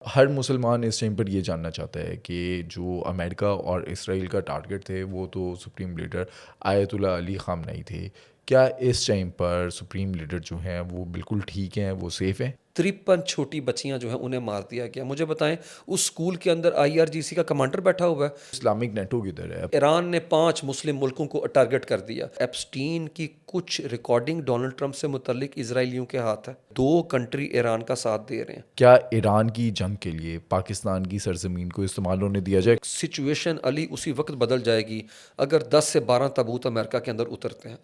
ہر مسلمان اس ٹائم پر یہ جاننا چاہتا ہے کہ جو امریکہ اور اسرائیل کا ٹارگٹ تھے وہ تو سپریم لیڈر آیت اللہ علی خامنئی تھے۔ کیا اس ٹائم پر سپریم لیڈر جو ہیں وہ بالکل ٹھیک ہیں، وہ سیف ہیں؟ 53 چھوٹی بچیاں جو ہیں انہیں مار دیا گیا۔ مجھے بتائیں اس اسکول کے اندر IRGC کا کمانڈر بیٹھا ہوا ہے۔ اسلامک نیٹو کدھر ہے؟ ایران نے 5 مسلم ملکوں کو ٹارگٹ کر دیا۔ ایپسٹین کی کچھ ریکارڈنگ ڈونلڈ ٹرمپ سے متعلق اسرائیلیوں کے ہاتھ ہے۔ 2 کنٹری ایران کا ساتھ دے رہے ہیں۔ کیا ایران کی جنگ کے لیے پاکستان کی سرزمین کو استعمال ہونے دیا جائے؟ سچویشن علی اسی وقت بدل جائے گی اگر 10 سے 12 تابوت امریکہ کے اندر اترتے ہیں۔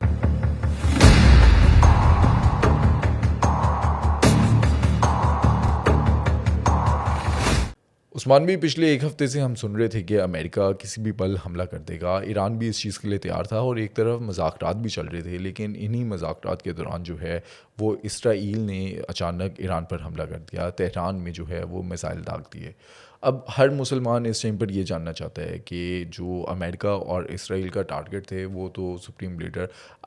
عثمان بھی پچھلے ایک ہفتے سے ہم سن رہے تھے کہ امریکہ کسی بھی پل حملہ کر دے گا۔ ایران بھی اس چیز کے لیے تیار تھا اور ایک طرف مذاکرات بھی چل رہے تھے، لیکن انہی مذاکرات کے دوران جو ہے وہ اسرائیل نے اچانک ایران پر حملہ کر دیا، تہران میں جو ہے وہ میزائل داغ دیے۔ اب ہر مسلمان اس ٹائم پر یہ جاننا چاہتا ہے کہ جو امریکہ اور اسرائیل کا ٹارگٹ تھے وہ تو سپریم لیڈر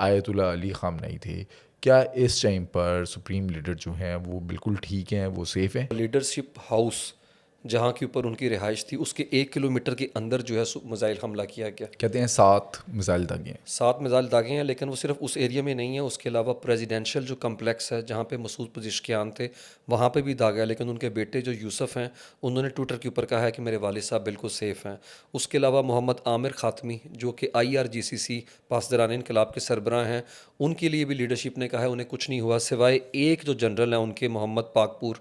آیت اللہ علی خامنئی تھے۔ کیا اس ٹائم پر سپریم لیڈر جو ہیں وہ بالکل ٹھیک ہیں، وہ سیف ہیں؟ لیڈرشپ ہاؤس جہاں کے اوپر ان کی رہائش تھی اس کے 1 کلومیٹر کے اندر جو ہے میزائل حملہ کیا گیا۔ کہتے ہیں 7 میزائل داغے ہیں۔ 7 میزائل داغے ہیں، لیکن وہ صرف اس ایریا میں نہیں ہے، اس کے علاوہ پریزیڈینشل جو کمپلیکس ہے جہاں پہ مسعود پزشکیان تھے وہاں پہ بھی داغا ہے، لیکن ان کے بیٹے جو یوسف ہیں انہوں نے ٹویٹر کے اوپر کہا ہے کہ میرے والد صاحب بالکل سیف ہیں۔ اس کے علاوہ محمد عامر خاتمی جو کہ IRGCC پاسداران انقلاب کے سربراہ ہیں، ان کے لیے بھی لیڈرشپ نے کہا ہے انہیں کچھ نہیں ہوا، سوائے ایک جو جنرل ہیں ان کے محمد پاکپور،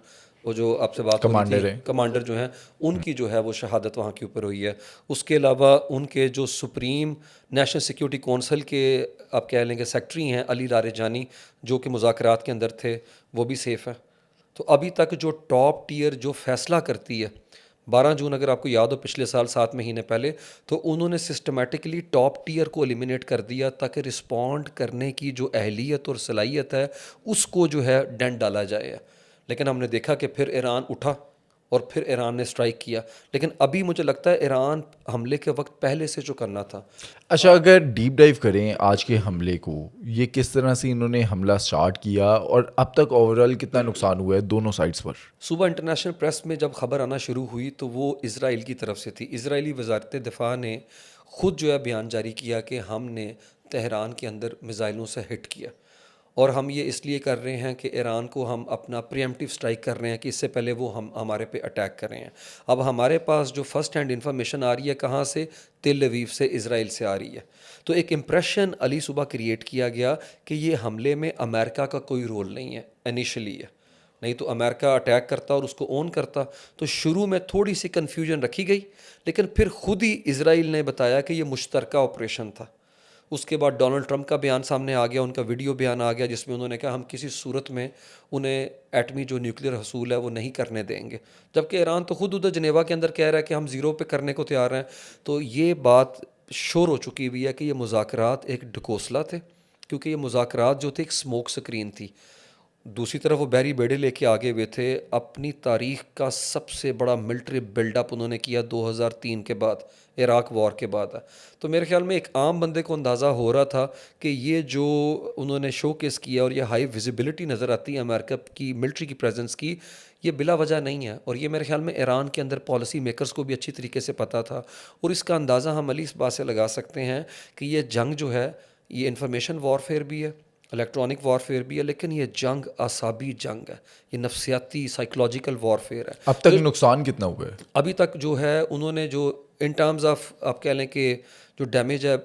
وہ جو آپ سے بات ہو رہی کمانڈر تھی ہیں۔ کمانڈر جو ہیں ان کی جو ہے وہ شہادت وہاں کے اوپر ہوئی ہے۔ اس کے علاوہ ان کے جو سپریم نیشنل سیکیورٹی کونسل کے آپ کہہ لیں کہ سیکٹری ہیں علی لاریجانی جو کہ مذاکرات کے اندر تھے، وہ بھی سیف ہیں۔ تو ابھی تک جو ٹاپ ٹیئر جو فیصلہ کرتی ہے 12 جون اگر آپ کو یاد ہو پچھلے سال 7 مہینے پہلے، تو انہوں نے سسٹمیٹکلی ٹاپ ٹیئر کو ایلیمینیٹ کر دیا تاکہ رسپونڈ کرنے کی جو اہلیت اور صلاحیت ہے اس کو جو ہے ڈنڈ ڈالا جائے۔ لیکن ہم نے دیکھا کہ پھر ایران اٹھا اور پھر ایران نے سٹرائک کیا، لیکن ابھی مجھے لگتا ہے ایران حملے کے وقت پہلے سے جو کرنا تھا۔ اچھا، اگر ڈیپ ڈائیو کریں آج کے حملے کو، یہ کس طرح سے انہوں نے حملہ سٹارٹ کیا اور اب تک اوورال کتنا نقصان ہوا ہے دونوں سائڈز پر؟ صبح انٹرنیشنل پریس میں جب خبر آنا شروع ہوئی تو وہ اسرائیل کی طرف سے تھی۔ اسرائیلی وزارت دفاع نے خود جو ہے بیان جاری کیا کہ ہم نے تہران کے اندر میزائلوں سے ہٹ کیا، اور ہم یہ اس لیے کر رہے ہیں کہ ایران کو ہم اپنا پریمپٹیو سٹرائک کر رہے ہیں کہ اس سے پہلے وہ ہمارے پہ اٹیک کر رہے ہیں۔ اب ہمارے پاس جو فرسٹ ہینڈ انفارمیشن آ رہی ہے کہاں سے؟ تل اویو سے، اسرائیل سے آ رہی ہے۔ تو ایک امپریشن علی صبح کریٹ کیا گیا کہ یہ حملے میں امریکہ کا کوئی رول نہیں ہے، انیشلی ہے، نہیں تو امریکہ اٹیک کرتا اور اس کو اون کرتا۔ تو شروع میں تھوڑی سی کنفیوژن رکھی گئی، لیکن پھر خود ہی اسرائیل نے بتایا کہ یہ مشترکہ آپریشن تھا۔ اس کے بعد ڈونلڈ ٹرمپ کا بیان سامنے آ گیا، ان کا ویڈیو بیان آ گیا جس میں انہوں نے کہا ہم کسی صورت میں انہیں ایٹمی جو نیوکلیر حصول ہے وہ نہیں کرنے دیں گے، جبکہ ایران تو خود ادھر جنیوا کے اندر کہہ رہا ہے کہ ہم 0 پہ کرنے کو تیار ہیں۔ تو یہ بات شور ہو چکی ہوئی ہے کہ یہ مذاکرات ایک ڈھکوسلا تھے، کیونکہ یہ مذاکرات جو تھے ایک سموک سکرین تھی۔ دوسری طرف وہ بحری بیڑے لے کے آگے ہوئے تھے۔ اپنی تاریخ کا سب سے بڑا ملٹری بلڈ اپ انہوں نے کیا 2003 کے بعد، عراق وار کے بعد ہے۔ تو میرے خیال میں ایک عام بندے کو اندازہ ہو رہا تھا کہ یہ جو انہوں نے شو کیس کیا اور یہ ہائی ویزیبلٹی نظر آتی ہے امریکہ کی ملٹری کی پریزنس کی، یہ بلا وجہ نہیں ہے، اور یہ میرے خیال میں ایران کے اندر پالیسی میکرز کو بھی اچھی طریقے سے پتہ تھا۔ اور اس کا اندازہ ہم علی اس بات سے لگا سکتے ہیں کہ یہ جنگ جو ہے یہ انفارمیشن وارفیئر بھی ہے، الیکٹرانک وارفیئر بھی ہے، لیکن یہ جنگ اعصابی جنگ ہے، یہ نفسیاتی سائیکولوجیکل وارفیئر ہے۔ اب تک نقصان کتنا ہوا ہے؟ ابھی تک جو ہے انہوں نے جو ان ٹرمز آف آپ کہہ لیں کہ جو ڈیمیج ہے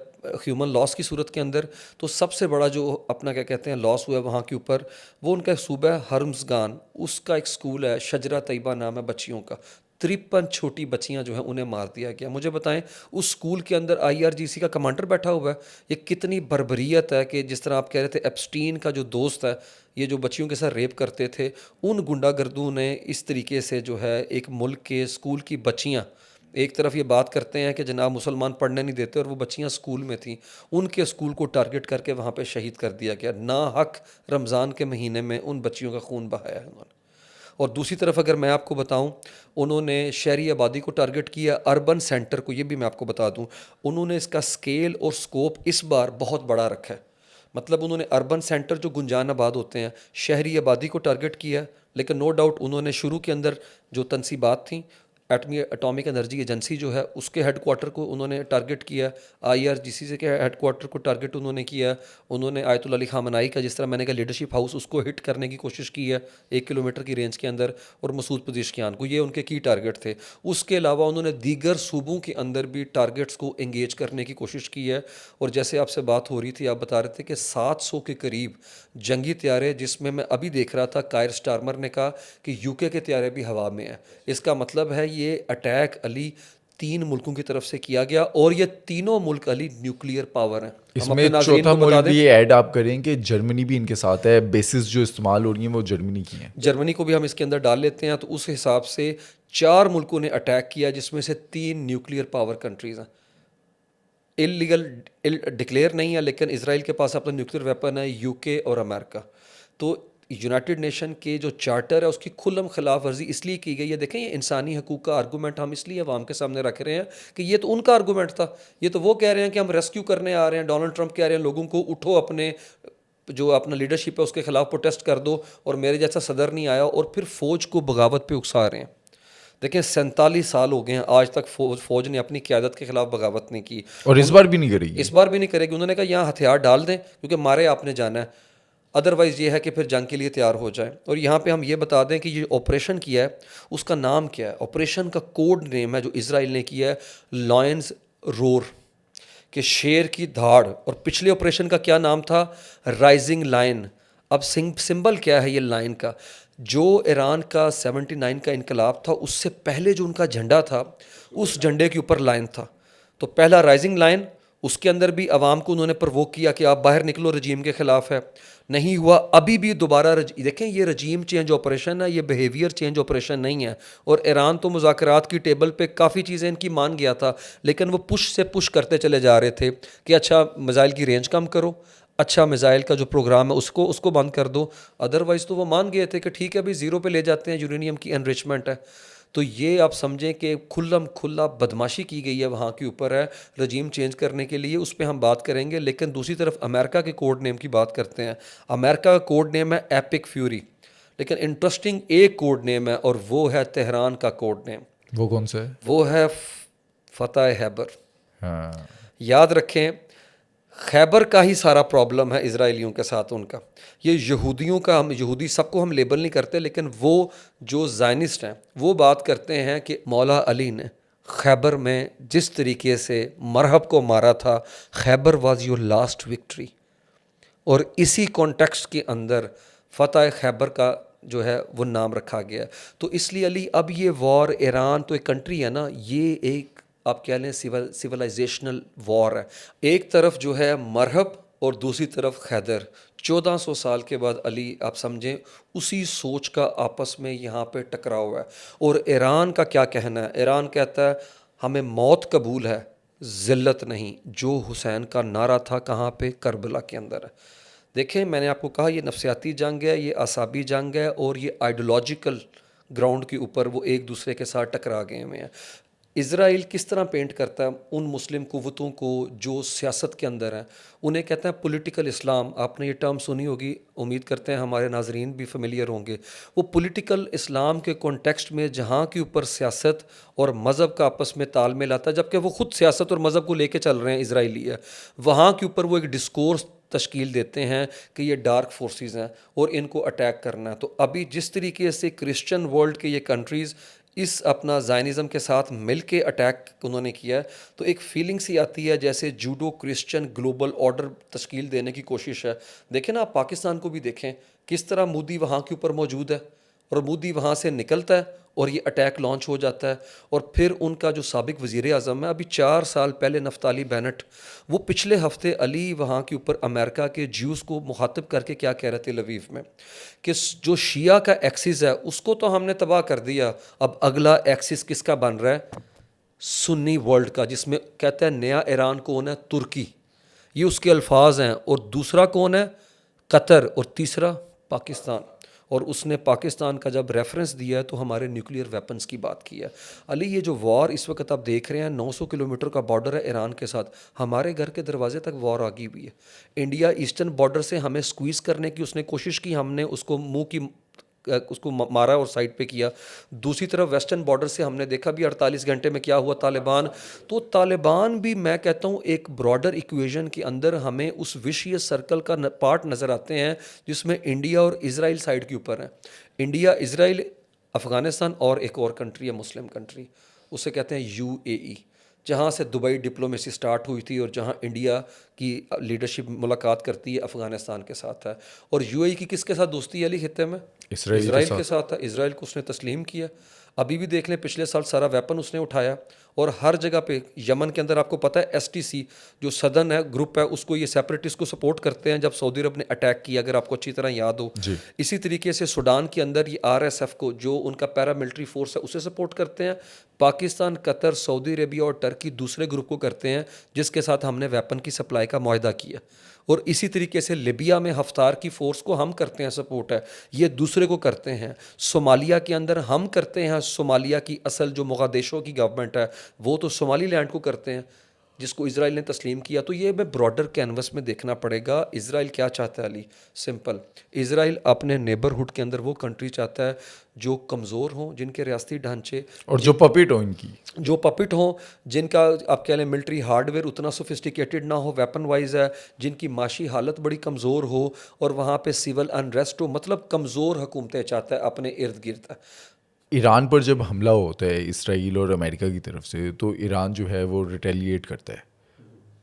ہیومن لاس کی صورت کے اندر، تو سب سے بڑا جو اپنا کیا کہتے ہیں لاس ہوا ہے وہاں کے اوپر، وہ ان کا صوبہ ہے ہرمزگان، اس کا ایک سکول ہے شجرہ طیبہ نام ہے بچیوں کا، 53 چھوٹی بچیاں جو ہیں انہیں مار دیا گیا۔ مجھے بتائیں اس سکول کے اندر IRGC کا کمانڈر بیٹھا ہوا ہے، یہ کتنی بربریت ہے کہ جس طرح آپ کہہ رہے تھے ایپسٹین کا جو دوست ہے، یہ جو بچیوں کے ساتھ ریپ کرتے تھے، ان گنڈا گردوں نے اس طریقے سے جو ہے ایک ملک کے اسکول کی بچیاں، ایک طرف یہ بات کرتے ہیں کہ جناب مسلمان پڑھنے نہیں دیتے اور وہ بچیاں اسکول میں تھیں، ان کے اسکول کو ٹارگٹ کر کے وہاں پہ شہید کر دیا گیا۔ ناحق رمضان کے مہینے میں ان بچیوں کا خون بہایا ہے انہوں نے۔ اور دوسری طرف اگر میں آپ کو بتاؤں، انہوں نے شہری آبادی کو ٹارگٹ کیا، اربن سینٹر کو، یہ بھی میں آپ کو بتا دوں، انہوں نے اس کا سکیل اور سکوپ اس بار بہت بڑا رکھا ہے۔ مطلب انہوں نے اربن سینٹر جو گنجان آباد ہوتے ہیں شہری آبادی کو ٹارگٹ کیا ہے، لیکن نو ڈاؤٹ انہوں نے شروع کے اندر جو تنصیبات تھیں، اٹامک انرجی ایجنسی جو ہے اس کے ہیڈ کوارٹر کو انہوں نے ٹارگٹ کیا، IRGC سے کے ہیڈ کوارٹر کو ٹارگٹ انہوں نے کیا، انہوں نے آیت اللہ علی خامنائی کا جس طرح میں نے کہا لیڈرشپ ہاؤس اس کو ہٹ کرنے کی کوشش کی ہے 1 کلومیٹر کی رینج کے اندر، اور مسعود پزیشکیان کو، یہ ان کے کی ٹارگٹ تھے۔ اس کے علاوہ انہوں نے دیگر صوبوں کے اندر بھی ٹارگٹس کو انگیج کرنے کی کوشش کی ہے، اور جیسے آپ سے بات ہو رہی تھی آپ بتا رہے تھے کہ 700 کے قریب جنگی طیارے، جس میں ابھی دیکھ رہا تھا کائر سٹارمر نے کہا کہ UK کے طیارے بھی ہوا میں ہیں۔ اس کا مطلب ہے یہ اٹیک علی 3 ملکوں کی طرف سے کیا گیا، اور یہ تینوں ملک علی نیوکلیئر پاور ہیں۔ اس ہم میں اپنے ناظرین چوتھا کو بتا ملک دیں، بھی یہ ایڈ آپ کریں کہ جرمنی بھی ان کے ساتھ ہے، بیسز جو استعمال ہو رہی ہیں وہ جرمنی کی ہیں۔ جرمنی کو بھی ہم اس کے اندر ڈال لیتے ہیں، تو اس حساب سے 4 ملکوں نے اٹیک کیا، جس میں سے 3 نیوکلیئر پاور کنٹریز ہیں۔ اللیگل ڈکلیئر نہیں ہے، لیکن اسرائیل کے پاس اپنا نیوکلیئر ویپن ہے، UK اور امریکہ۔ تو یونائٹڈ نیشن کے جو چارٹر ہے اس کی کھلم خلاف ورزی اس لیے کی گئی ہے۔ دیکھیں یہ انسانی حقوق کا آرگومنٹ ہم اس لیے عوام کے سامنے رکھ رہے ہیں کہ یہ تو ان کا آرگومنٹ تھا، یہ تو وہ کہہ رہے ہیں کہ ہم ریسکیو کرنے آ رہے ہیں، ڈونلڈ ٹرمپ کہہ رہے ہیں لوگوں کو اٹھو، اپنے جو اپنا لیڈرشپ ہے اس کے خلاف پروٹیسٹ کر دو، اور میرے جیسا صدر نہیں آیا، اور پھر فوج کو بغاوت پہ اکسا رہے ہیں۔ دیکھیں 47 سال ہو گئے ہیں آج تک فوج نے اپنی قیادت کے خلاف بغاوت نہیں کی، اور اس بار بھی نہیں کرے گی، اس بار بھی نہیں کرے گی۔ انہوں نے کہا یہاں ہتھیار ڈال دیں کیونکہ مارے آپ نے جانا ہے، ادروائز یہ ہے کہ پھر جنگ کے لیے تیار ہو جائیں۔ اور یہاں پہ ہم یہ بتا دیں کہ یہ آپریشن کیا ہے اس کا نام کیا ہے، آپریشن کا کوڈ نیم ہے جو اسرائیل نے کیا ہے لائنز رور، کہ شیر کی دھاڑ، اور پچھلے آپریشن کا کیا نام تھا، رائزنگ لائن۔ اب سمبل کیا ہے یہ لائن کا، جو ایران کا 79 کا انقلاب تھا اس سے پہلے جو ان کا جھنڈا تھا اس جھنڈے کے اوپر لائن تھا، تو پہلا رائزنگ لائن، اس کے اندر بھی عوام کو انہوں نے پرووک کیا کہ آپ باہر نکلو، رجیم کے خلاف ہے، نہیں ہوا۔ ابھی بھی دوبارہ دیکھیں یہ رجیم چینج آپریشن ہے، یہ بیہیویئر چینج آپریشن نہیں ہے، اور ایران تو مذاکرات کی ٹیبل پہ کافی چیزیں ان کی مان گیا تھا، لیکن وہ پش سے پش کرتے چلے جا رہے تھے کہ اچھا میزائل کی رینج کم کرو، اچھا میزائل کا جو پروگرام ہے اس کو بند کر دو، ادروائز تو وہ مان گئے تھے کہ ٹھیک ہے ابھی 0 پہ لے جاتے ہیں، یورینیم کی انریچمنٹ ہے۔ تو یہ آپ سمجھیں کہ کھلم کھلا بدماشی کی گئی ہے وہاں کے اوپر ہے رجیم چینج کرنے کے لیے، اس پہ ہم بات کریں گے۔ لیکن دوسری طرف امریکہ کے کوڈ نیم کی بات کرتے ہیں۔ امریکہ کا کوڈ نیم ہے ایپک فیوری، لیکن انٹرسٹنگ ایک کوڈ نیم ہے، اور وہ ہے تہران کا کوڈ نیم۔ وہ کون سا ہے؟ وہ ہے فتح خیبر۔ ہاں، یاد رکھیں خیبر کا ہی سارا پرابلم ہے اسرائیلیوں کے ساتھ ان کا، یہ یہودیوں کا، ہم یہودی سب کو ہم لیبل نہیں کرتے، لیکن وہ جو زائنسٹ ہیں وہ بات کرتے ہیں کہ مولا علی نے خیبر میں جس طریقے سے مرہب کو مارا تھا، خیبر واز یور لاسٹ وکٹری، اور اسی کانٹیکسٹ کے اندر فتح خیبر کا جو ہے وہ نام رکھا گیا۔ تو اس لیے علی اب یہ وار، ایران تو ایک کنٹری ہے نا، یہ ایک آپ کہہ لیں سیولائزیشنل وار ہے، ایک طرف جو ہے مرہب اور دوسری طرف خیبر، 1400 سال کے بعد علی آپ سمجھیں اسی سوچ کا آپس میں یہاں پہ ٹکراؤ ہے۔ اور ایران کا کیا کہنا ہے، ایران کہتا ہے ہمیں موت قبول ہے، ذلت نہیں، جو حسین کا نعرہ تھا کہاں پہ، کربلا کے اندر ہے۔ دیکھیں میں نے آپ کو کہا یہ نفسیاتی جنگ ہے، یہ اعصابی جنگ ہے، اور یہ آئیڈیولوجیکل گراؤنڈ کے اوپر وہ ایک دوسرے کے ساتھ ٹکرا گئے ہوئے ہیں۔ اسرائیل کس طرح پینٹ کرتا ہے ان مسلم قوتوں کو جو سیاست کے اندر ہیں، انہیں کہتے ہیں پولیٹیکل اسلام۔ آپ نے یہ ٹرم سنی ہوگی، امید کرتے ہیں ہمارے ناظرین بھی فیملیئر ہوں گے۔ وہ پولیٹیکل اسلام کے کانٹیکسٹ میں جہاں کے اوپر سیاست اور مذہب کا آپس میں تال میل آتا ہے، جبکہ وہ خود سیاست اور مذہب کو لے کے چل رہے ہیں اسرائیلی ہے، وہاں کے اوپر وہ ایک ڈسکورس تشکیل دیتے ہیں کہ یہ ڈارک فورسز ہیں اور ان کو اٹیک کرنا ہے۔ تو ابھی جس طریقے سے کرسچن ورلڈ کے یہ کنٹریز اس اپنا زائنزم کے ساتھ مل کے اٹیک انہوں نے کیا ہے، تو ایک فیلنگ سی آتی ہے جیسے جوڈو کرسچن گلوبل آرڈر تشکیل دینے کی کوشش ہے۔ دیکھیں نا آپ پاکستان کو بھی دیکھیں کس طرح مودی وہاں کے اوپر موجود ہے، اور مودی وہاں سے نکلتا ہے اور یہ اٹیک لانچ ہو جاتا ہے، اور پھر ان کا جو سابق وزیر اعظم ہے ابھی 4 سال پہلے نفتالی بینٹ، وہ پچھلے ہفتے علی وہاں کے اوپر امریکہ کے جیوز کو مخاطب کر کے کیا کہہ رہے تھے لویو میں، کہ جو شیعہ کا ایکسس ہے اس کو تو ہم نے تباہ کر دیا، اب اگلا ایکسس کس کا بن رہا ہے، سنی ورلڈ کا، جس میں کہتا ہے نیا ایران کون ہے، ترکی، یہ اس کے الفاظ ہیں، اور دوسرا کون ہے، قطر، اور تیسرا پاکستان۔ اور اس نے پاکستان کا جب ریفرنس دیا ہے تو ہمارے نیوکلیئر ویپنز کی بات کی ہے. علی یہ جو وار اس وقت آپ دیکھ رہے ہیں 900 کلومیٹر کا بارڈر ہے ایران کے ساتھ, ہمارے گھر کے دروازے تک وار آگی ہوئی ہے. انڈیا ایسٹرن بارڈر سے ہمیں سکویز کرنے کی اس نے کوشش کی, ہم نے اس کو منہ کی اس کو مارا اور سائڈ پہ کیا. دوسری طرف ویسٹرن بارڈر سے ہم نے دیکھا بھی 48 گھنٹے میں کیا ہوا طالبان. تو طالبان بھی میں کہتا ہوں ایک براڈر ایکویژن کے اندر ہمیں اس وشیس سرکل کا پارٹ نظر آتے ہیں جس میں انڈیا اور اسرائیل سائڈ کے اوپر ہیں. انڈیا, اسرائیل, افغانستان اور ایک اور کنٹری ہے مسلم کنٹری, اسے کہتے ہیں UAE, جہاں سے دبئی ڈپلومیسی سٹارٹ ہوئی تھی اور جہاں انڈیا کی لیڈرشپ ملاقات کرتی ہے افغانستان کے ساتھ ہے. اور UAE کی کس کے ساتھ دوستی ہے علی خطے میں؟ اسرائیل کے ساتھ ہے. اسرائیل کو اس نے تسلیم کیا. ابھی بھی دیکھ لیں پچھلے سال سارا ویپن اس نے اٹھایا, اور ہر جگہ پہ یمن کے اندر آپ کو پتہ ہے STC جو سدرن ہے گروپ ہے اس کو یہ سیپریٹسٹ کو سپورٹ کرتے ہیں جب سعودی عرب نے اٹیک کیا, اگر آپ کو اچھی طرح یاد ہو. اسی طریقے سے سوڈان کے اندر یہ RSF کو جو ان کا پیرا ملٹری فورس ہے اسے سپورٹ کرتے ہیں. پاکستان, قطر, سعودی عربیہ اور ٹرکی دوسرے گروپ کو کرتے ہیں جس کے ساتھ ہم نے ویپن کی سپلائی کا معاہدہ کیا. اور اسی طریقے سے لیبیا میں حفتار کی فورس کو ہم کرتے ہیں سپورٹ ہے, یہ دوسرے کو کرتے ہیں. صومالیہ کے اندر ہم کرتے ہیں, صومالیہ کی اصل جو مغادیشو کی گورنمنٹ ہے وہ تو صومالی لینڈ کو کرتے ہیں جس کو اسرائیل نے تسلیم کیا. تو یہ میں براڈر کینوس میں دیکھنا پڑے گا. اسرائیل کیا چاہتا ہے علی؟ سمپل, اسرائیل اپنے نیبرہڈ کے اندر وہ کنٹری چاہتا ہے جو کمزور ہوں, جن کے ریاستی ڈھانچے اور جو پپٹ ہو, ان کی جو پپٹ ہوں, جن کا آپ کہہ لیں ملٹری ہارڈ ویئر اتنا سوفسٹیکیٹڈ نہ ہو ویپن وائز ہے, جن کی معاشی حالت بڑی کمزور ہو اور وہاں پہ سول انریسٹ ہو, مطلب کمزور حکومتیں چاہتا ہے اپنے ارد گرد. ایران پر جب حملہ ہوتا ہے اسرائیل اور امریکہ کی طرف سے تو ایران جو ہے وہ ریٹیلیٹ کرتا ہے.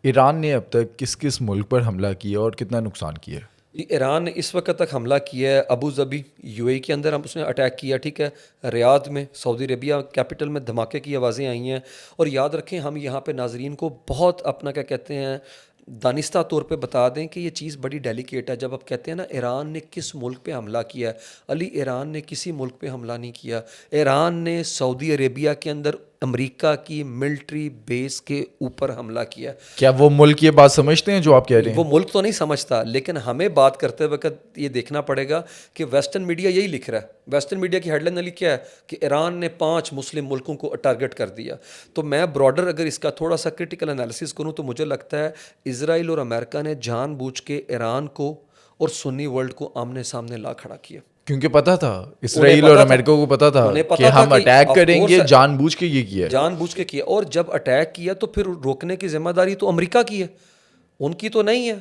ایران نے اب تک کس کس ملک پر حملہ کیا اور کتنا نقصان کیا ہے؟ ایران نے اس وقت تک حملہ کیا ہے ابو ظبی UAE کے اندر ہم اس نے اٹیک کیا, ٹھیک ہے, ریاض میں سعودی عربیہ کیپٹل میں دھماکے کی آوازیں آئی ہیں. اور یاد رکھیں ہم یہاں پہ ناظرین کو بہت اپنا کیا کہتے ہیں دانستہ طور پہ بتا دیں کہ یہ چیز بڑی ڈیلیکیٹ ہے. جب آپ کہتے ہیں نا ایران نے کس ملک پہ حملہ کیا ہے, علی ایران نے کسی ملک پہ حملہ نہیں کیا. ایران نے سعودی عربیہ کے اندر امریکہ کی ملٹری بیس کے اوپر حملہ کیا. کیا وہ ملک یہ بات سمجھتے ہیں جو آپ کہہ رہے ہیں؟ وہ ملک تو نہیں سمجھتا, لیکن ہمیں بات کرتے وقت یہ دیکھنا پڑے گا کہ ویسٹرن میڈیا یہی لکھ رہا ہے. ویسٹرن میڈیا کی ہیڈ لائن علی کیا ہے کہ ایران نے 5 مسلم ملکوں کو ٹارگٹ کر دیا. تو میں براڈر اگر اس کا تھوڑا سا کرٹیکل انالیسس کروں تو مجھے لگتا ہے اسرائیل اور امریکہ نے جان بوجھ کے ایران کو اور سنی ورلڈ کو آمنے سامنے لا کھڑا کیا, کیونکہ پتہ تھا اسرائیل اور امریکہ کو پتہ تھا کہ ہم اٹیک کریں گے, جان بوجھ کے یہ کیا, جان بوجھ کے کیا. اور جب اٹیک کیا تو پھر روکنے کی ذمہ داری تو امریکہ کی ہے, ان کی تو نہیں ہے.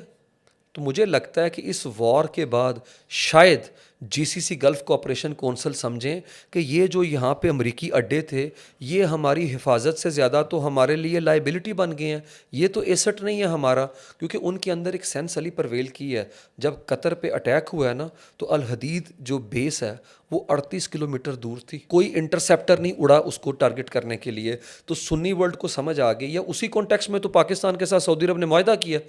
تو مجھے لگتا ہے کہ اس وار کے بعد شاید GCC گلف کوآپریشن کونسل سمجھیں کہ یہ جو یہاں پہ امریکی اڈے تھے یہ ہماری حفاظت سے زیادہ تو ہمارے لیے لائبلٹی بن گئے ہیں, یہ تو ایسٹ نہیں ہے ہمارا. کیونکہ ان کے اندر ایک سینس علی پرویل کی ہے, جب قطر پہ اٹیک ہوا ہے نا تو الحدید جو بیس ہے وہ 38 کلومیٹر دور تھی, کوئی انٹرسیپٹر نہیں اڑا اس کو ٹارگٹ کرنے کے لیے. تو سنی ورلڈ کو سمجھ آ گئی, یا اسی کانٹیکس میں تو پاکستان کے ساتھ سعودی عرب نے معاہدہ کیا,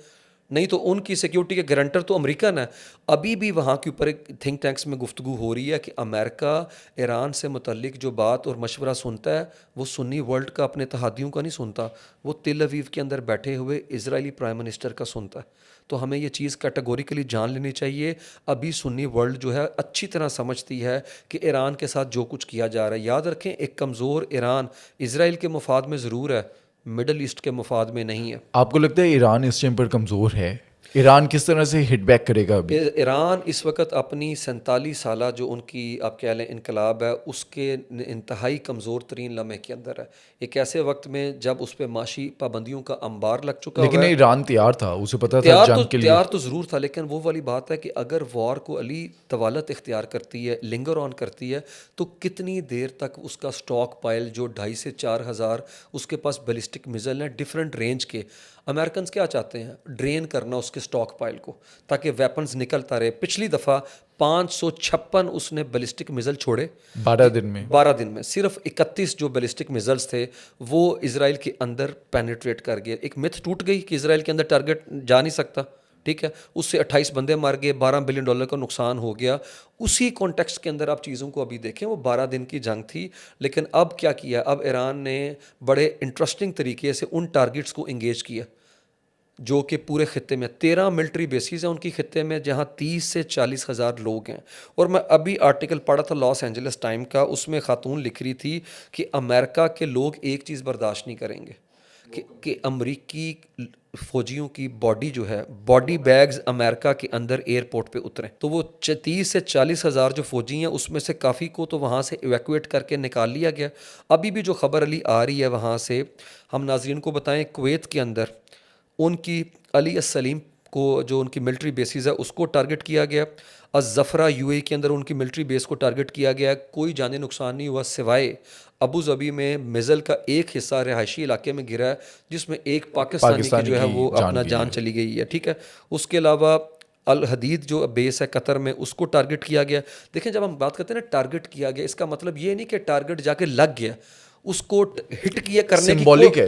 نہیں تو ان کی سیکیورٹی کے گارنٹر تو امریکن ہے. ابھی بھی وہاں کے اوپر ایک تھنک ٹینکس میں گفتگو ہو رہی ہے کہ امریکہ ایران سے متعلق جو بات اور مشورہ سنتا ہے وہ سنی ورلڈ کا, اپنے اتحادیوں کا نہیں سنتا, وہ تل اویو کے اندر بیٹھے ہوئے اسرائیلی پرائم منسٹر کا سنتا ہے. تو ہمیں یہ چیز کیٹیگوریکلی جان لینی چاہیے. ابھی سنی ورلڈ جو ہے اچھی طرح سمجھتی ہے کہ ایران کے ساتھ جو کچھ کیا جا رہا ہے, یاد رکھیں ایک کمزور ایران اسرائیل کے مفاد میں ضرور ہے, مڈل ایسٹ کے مفاد میں نہیں ہے. آپ کو لگتا ہے ایران اس ٹائم پر کمزور ہے؟ ایران کس طرح سے ہٹ بیک کرے گا ابھی؟ ایران اس وقت اپنی 47 سالہ جو ان کی آپ کہہ لیں انقلاب ہے اس کے انتہائی کمزور ترین لمحے کے اندر ہے. ایک ایسے وقت میں جب اس پہ معاشی پابندیوں کا انبار لگ چکا, لیکن ایران تیار تھا, اسے پتا تھا جنگ کے لیے تیار تو ضرور تھا, لیکن وہ والی بات ہے کہ اگر وار کو علی طوالت اختیار کرتی ہے, لنگر آن کرتی ہے, تو کتنی دیر تک اس کا سٹاک پائل جو 2,500 سے 4,000 اس کے پاس بیلسٹک میزائل ہیں ڈفرینٹ رینج کے. امریکنز کیا چاہتے ہیں؟ ڈرین کرنا اس کے سٹاک پائل کو تاکہ ویپنز نکلتا رہے. پچھلی دفعہ 556 اس نے بیلسٹک میزل چھوڑے 12 دن میں صرف 31 جو بیلسٹک میزلز تھے وہ اسرائیل کے اندر پینیٹریٹ کر گئے. ایک متھ ٹوٹ گئی کہ اسرائیل کے اندر ٹارگٹ جا نہیں سکتا, ٹھیک ہے, اس سے 28 بندے مر گئے, $12 بلین کا نقصان ہو گیا. اسی کانٹیکسٹ کے اندر آپ چیزوں کو ابھی دیکھیں, وہ 12 دن کی جنگ تھی, لیکن اب کیا کیا, اب ایران نے بڑے انٹرسٹنگ طریقے سے ان ٹارگٹس کو انگیج کیا جو کہ پورے خطے میں 13 ملٹری بیسز ہیں ان کی خطے میں، جہاں 30 سے 40 ہزار لوگ ہیں. اور میں ابھی آرٹیکل پڑھا تھا لاس اینجلس ٹائم کا، اس میں خاتون لکھ رہی تھی کہ امریکہ کے لوگ ایک چیز برداشت نہیں کریں گے کہ امریکی فوجیوں کی باڈی جو ہے، باڈی بیگز امریکہ کے اندر ایئرپورٹ پہ اتریں. تو وہ 30 سے 40 ہزار جو فوجی ہیں اس میں سے کافی کو تو وہاں سے ایویکویٹ کر کے نکال لیا گیا. ابھی بھی جو خبر علی آ رہی ہے وہاں سے، ہم ناظرین کو بتائیں، کویت کے اندر ان کی علی السلیم کو جو ان کی ملٹری بیسز ہے اس کو ٹارگٹ کیا گیا. الزفرہ یو اے کے اندر ان کی ملٹری بیس کو ٹارگٹ کیا گیا. کوئی جانی نقصان نہیں ہوا سوائے ابو ظبی میں میزل کا ایک حصہ رہائشی علاقے میں گرا ہے جس میں ایک پاکستانی کی جو ہے وہ اپنا جان چلی گئی ہے. ٹھیک ہے، اس کے علاوہ الحدید جو بیس ہے قطر میں اس کو ٹارگٹ کیا گیا. دیکھیں جب ہم بات کرتے ہیں نا ٹارگٹ کیا گیا، اس کا مطلب یہ نہیں کہ ٹارگٹ جا کے لگ گیا، اس کو ہٹ کیا کرنے کی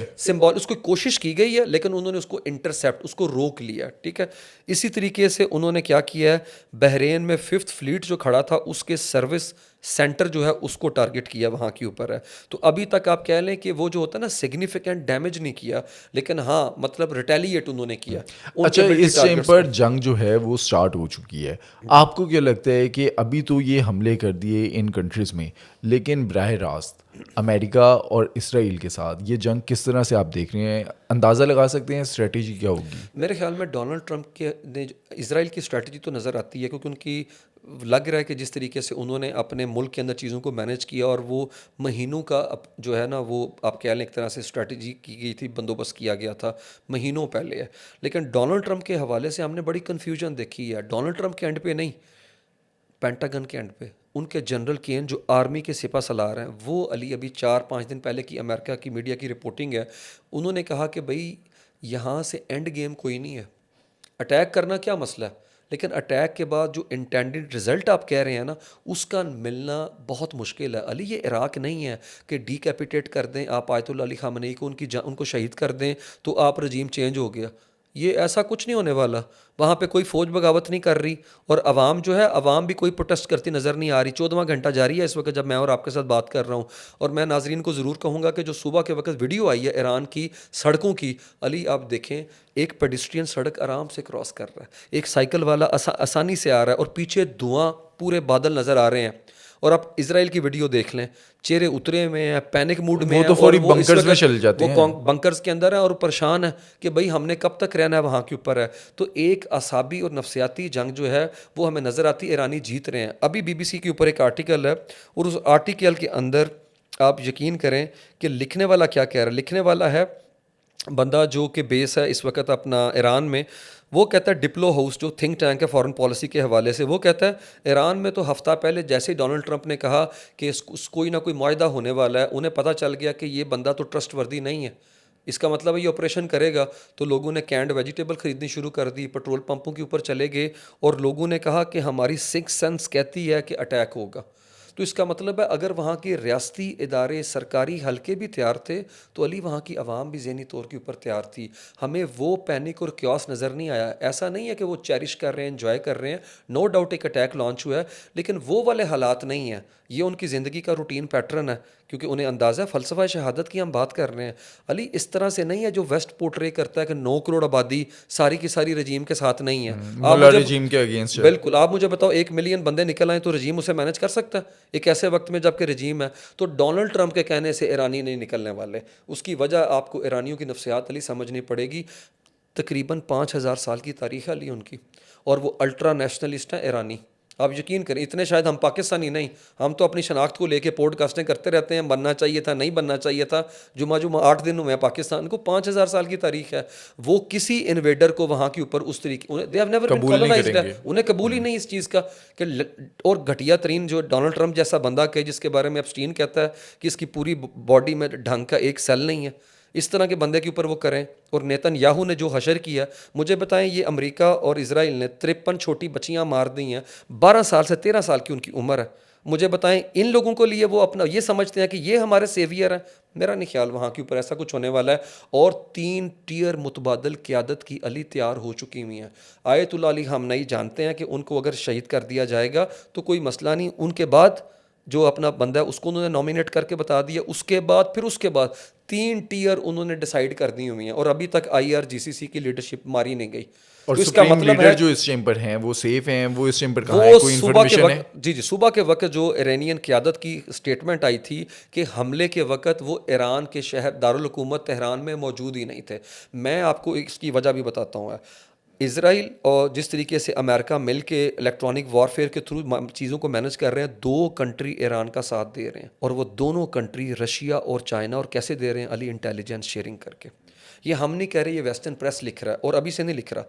اس کو کوشش کی گئی ہے، لیکن انہوں نے اس کو انٹرسیپٹ، اس کو روک لیا. ٹھیک ہے، اسی طریقے سے انہوں نے کیا کیا ہے، بحرین میں 5th فلیٹ جو کھڑا تھا اس کے سروس سینٹر جو ہے اس کو ٹارگٹ کیا وہاں کے اوپر ہے. تو ابھی تک آپ کہہ لیں کہ وہ جو ہوتا ہے نا سگنیفیکنٹ ڈیمیج نہیں کیا، لیکن ہاں مطلب ریٹیلیٹ انہوں نے کیا. اچھا، اس ٹائم پر جنگ جو ہے وہ سٹارٹ ہو چکی ہے. آپ کو کیا لگتا ہے کہ ابھی تو یہ حملے کر دیے ان کنٹریز میں، لیکن براہ راست امریکہ اور اسرائیل کے ساتھ یہ جنگ کس طرح سے آپ دیکھ رہے ہیں؟ اندازہ لگا سکتے ہیں اسٹریٹجی کیا ہوگی؟ میرے خیال میں ڈونلڈ ٹرمپ کے نے اسرائیل کی اسٹریٹجی تو نظر آتی ہے، کیونکہ ان کی لگ رہا ہے کہ جس طریقے سے انہوں نے اپنے ملک کے اندر چیزوں کو مینیج کیا اور وہ مہینوں کا جو ہے نا وہ آپ کہہ لیں ایک طرح سے اسٹریٹجی کی گئی تھی، بندوبست کیا گیا تھا مہینوں پہلے ہے. لیکن ڈونلڈ ٹرمپ کے حوالے سے ہم نے بڑی کنفیوژن دیکھی ہے. ڈونلڈ ٹرمپ کے اینڈ پہ نہیں، پینٹاگن کے اینڈ پہ ان کے جنرل کین جو آرمی کے سپہ سالار ہیں، وہ علی ابھی 4-5 دن پہلے کی امریکہ کی میڈیا کی رپورٹنگ ہے، انہوں نے کہا کہ بھائی یہاں سے اینڈ گیم کوئی نہیں ہے، اٹیک کرنا کیا مسئلہ ہے، لیکن اٹیک کے بعد جو انٹینڈڈ رزلٹ آپ کہہ رہے ہیں نا اس کا ملنا بہت مشکل ہے. علی یہ عراق نہیں ہے کہ ڈی کیپیٹیٹ کر دیں آپ آیت اللہ علی خامنئی کو، ان کو شہید کر دیں تو آپ رجیم چینج ہو گیا. یہ ایسا کچھ نہیں ہونے والا. وہاں پہ کوئی فوج بغاوت نہیں کر رہی، اور عوام جو ہے عوام بھی کوئی پروٹیسٹ کرتی نظر نہیں آ رہی. 14واں گھنٹہ جاری ہے اس وقت جب میں اور آپ کے ساتھ بات کر رہا ہوں. اور میں ناظرین کو ضرور کہوں گا کہ جو صبح کے وقت ویڈیو آئی ہے ایران کی سڑکوں کی، علی آپ دیکھیں ایک پیڈسٹرین سڑک آرام سے کراس کر رہا ہے، ایک سائیکل والا آسانی سے آ رہا ہے، اور پیچھے دھواں پورے بادل نظر آ رہے ہیں. اور آپ اسرائیل کی ویڈیو دیکھ لیں، چہرے اترے ہوئے ہیں، پینک موڈ میں ہیں، اور وہ بنکرز میں چل جاتے ہیں، وہ بنکرز کے اندر ہیں اور پریشان ہے کہ بھائی ہم نے کب تک رہنا ہے وہاں کے اوپر ہے. تو ایک اعصابی اور نفسیاتی جنگ جو ہے وہ ہمیں نظر آتی، ایرانی جیت رہے ہیں. ابھی بی بی سی کے اوپر ایک آرٹیکل ہے، اور اس آرٹیکل کے اندر آپ یقین کریں کہ لکھنے والا کیا کہہ رہا ہے. لکھنے والا ہے بندہ جو کہ بیس ہے اس وقت اپنا ایران میں، وہ کہتا ہے ڈپلو ہاؤس جو تھنک ٹینک ہے فارن پالیسی کے حوالے سے، وہ کہتا ہے ایران میں تو ہفتہ پہلے جیسے ہی ڈونلڈ ٹرمپ نے کہا کہ کوئی نہ کوئی معاہدہ ہونے والا ہے، انہیں پتہ چل گیا کہ یہ بندہ تو ٹرسٹ وردی نہیں ہے، اس کا مطلب ہے یہ آپریشن کرے گا. تو لوگوں نے کینڈ ویجیٹیبل خریدنی شروع کر دی، پیٹرول پمپوں کے اوپر چلے گئے، اور لوگوں نے کہا کہ ہماری سکس سینس کہتی ہے کہ اٹیک ہوگا. تو اس کا مطلب ہے اگر وہاں کے ریاستی ادارے سرکاری حلقے بھی تیار تھے تو علی وہاں کی عوام بھی ذہنی طور کے اوپر تیار تھی. ہمیں وہ پینک اور کیوس نظر نہیں آیا. ایسا نہیں ہے کہ وہ چیرش کر رہے ہیں، انجوائے کر رہے ہیں، نو ڈاؤٹ ایک اٹیک لانچ ہوا ہے، لیکن وہ والے حالات نہیں ہیں. یہ ان کی زندگی کا روٹین پیٹرن ہے، کیونکہ انہیں اندازہ ہے فلسفہ شہادت کی ہم بات کر رہے ہیں. علی اس طرح سے نہیں ہے جو ویسٹ پورٹرے کرتا ہے کہ 9 کروڑ آبادی ساری کی ساری رجیم کے ساتھ نہیں ہے. رجیم کے اگینسٹ بالکل. آپ مجھے بتاؤ 1 ملین بندے نکل آئیں تو رجیم اسے مینج کر سکتا ہے ایک ایسے وقت میں جب کہ رجیم ہے. تو ڈونلڈ ٹرمپ کے کہنے سے ایرانی نہیں نکلنے والے. اس کی وجہ آپ کو ایرانیوں کی نفسیات علی سمجھنی پڑے گی. تقریباً 5000 سال کی تاریخ ہے علی ان کی، اور وہ الٹرا نیشنلسٹ ہیں ایرانی. آپ یقین کریں اتنے شاید ہم پاکستانی نہیں، ہم تو اپنی شناخت کو لے کے پوڈ کاسٹنگ کرتے رہتے ہیں، بننا چاہیے تھا نہیں بننا چاہیے تھا، جمعہ 8 دن ہوئے ہیں پاکستان کو. 5000 سال کی تاریخ ہے. وہ کسی انویڈر کو وہاں کے اوپر اس طریقے انہیں قبول ہی نہیں اس چیز کا کہ اور گھٹیا ترین جو ڈونلڈ ٹرمپ جیسا بندہ کہ جس کے بارے میں ایپسٹین کہتا ہے کہ اس کی پوری باڈی میں ڈھنگ کا ایک سیل نہیں ہے، اس طرح کے بندے کے اوپر وہ کریں. اور نیتن یاہو نے جو حشر کیا، مجھے بتائیں یہ امریکہ اور اسرائیل نے 53 چھوٹی بچیاں مار دی ہیں، 12 سال سے 13 سال کی ان کی عمر ہے. مجھے بتائیں ان لوگوں کو لیے وہ اپنا یہ سمجھتے ہیں کہ یہ ہمارے سیویئر ہیں. میرا نہیں خیال وہاں کے اوپر ایسا کچھ ہونے والا ہے. اور 3 ٹیئر متبادل قیادت کی علی تیار ہو چکی ہوئی ہیں. آیت اللہ علی خامنئی جانتے ہیں کہ ان کو اگر شہید کر دیا جائے گا تو کوئی مسئلہ نہیں، ان کے بعد جو اپنا بندہ ہے اس کو انہوں نے نامینیٹ کر کے بتا دیا. اس کے بعد 3 ٹیئر انہوں نے ڈیسائیڈ کر دی ہوئی ہیں اور ابھی تک IRGCC کی لیڈرشپ ماری نہیں گئی. اور تو اس کا سپریم مطلب لیڈر ہے جو اس ٹائم پر ہیں وہ سیف ہیں, وہ اس ٹائم پر کہاں ہیں, وہ کوئی صبح کے انفارمیشن ہے؟ وقت صبح کے وقت جو ایرانین قیادت کی اسٹیٹمنٹ آئی تھی کہ حملے کے وقت وہ ایران کے شہر دارالحکومت تہران میں موجود ہی نہیں تھے. میں آپ کو اس کی وجہ بھی بتاتا ہوں. اسرائیل اور جس طریقے سے امریکہ مل کے الیکٹرانک وارفیئر کے تھرو چیزوں کو مینج کر رہے ہیں, 2 کنٹری ایران کا ساتھ دے رہے ہیں, اور وہ دونوں کنٹری رشیا اور چائنا. اور کیسے دے رہے ہیں علی؟ انٹیلیجنس شیئرنگ کر کے. یہ ہم نہیں کہہ رہے, یہ ویسٹرن پریس لکھ رہا ہے اور ابھی سے نہیں لکھ رہا.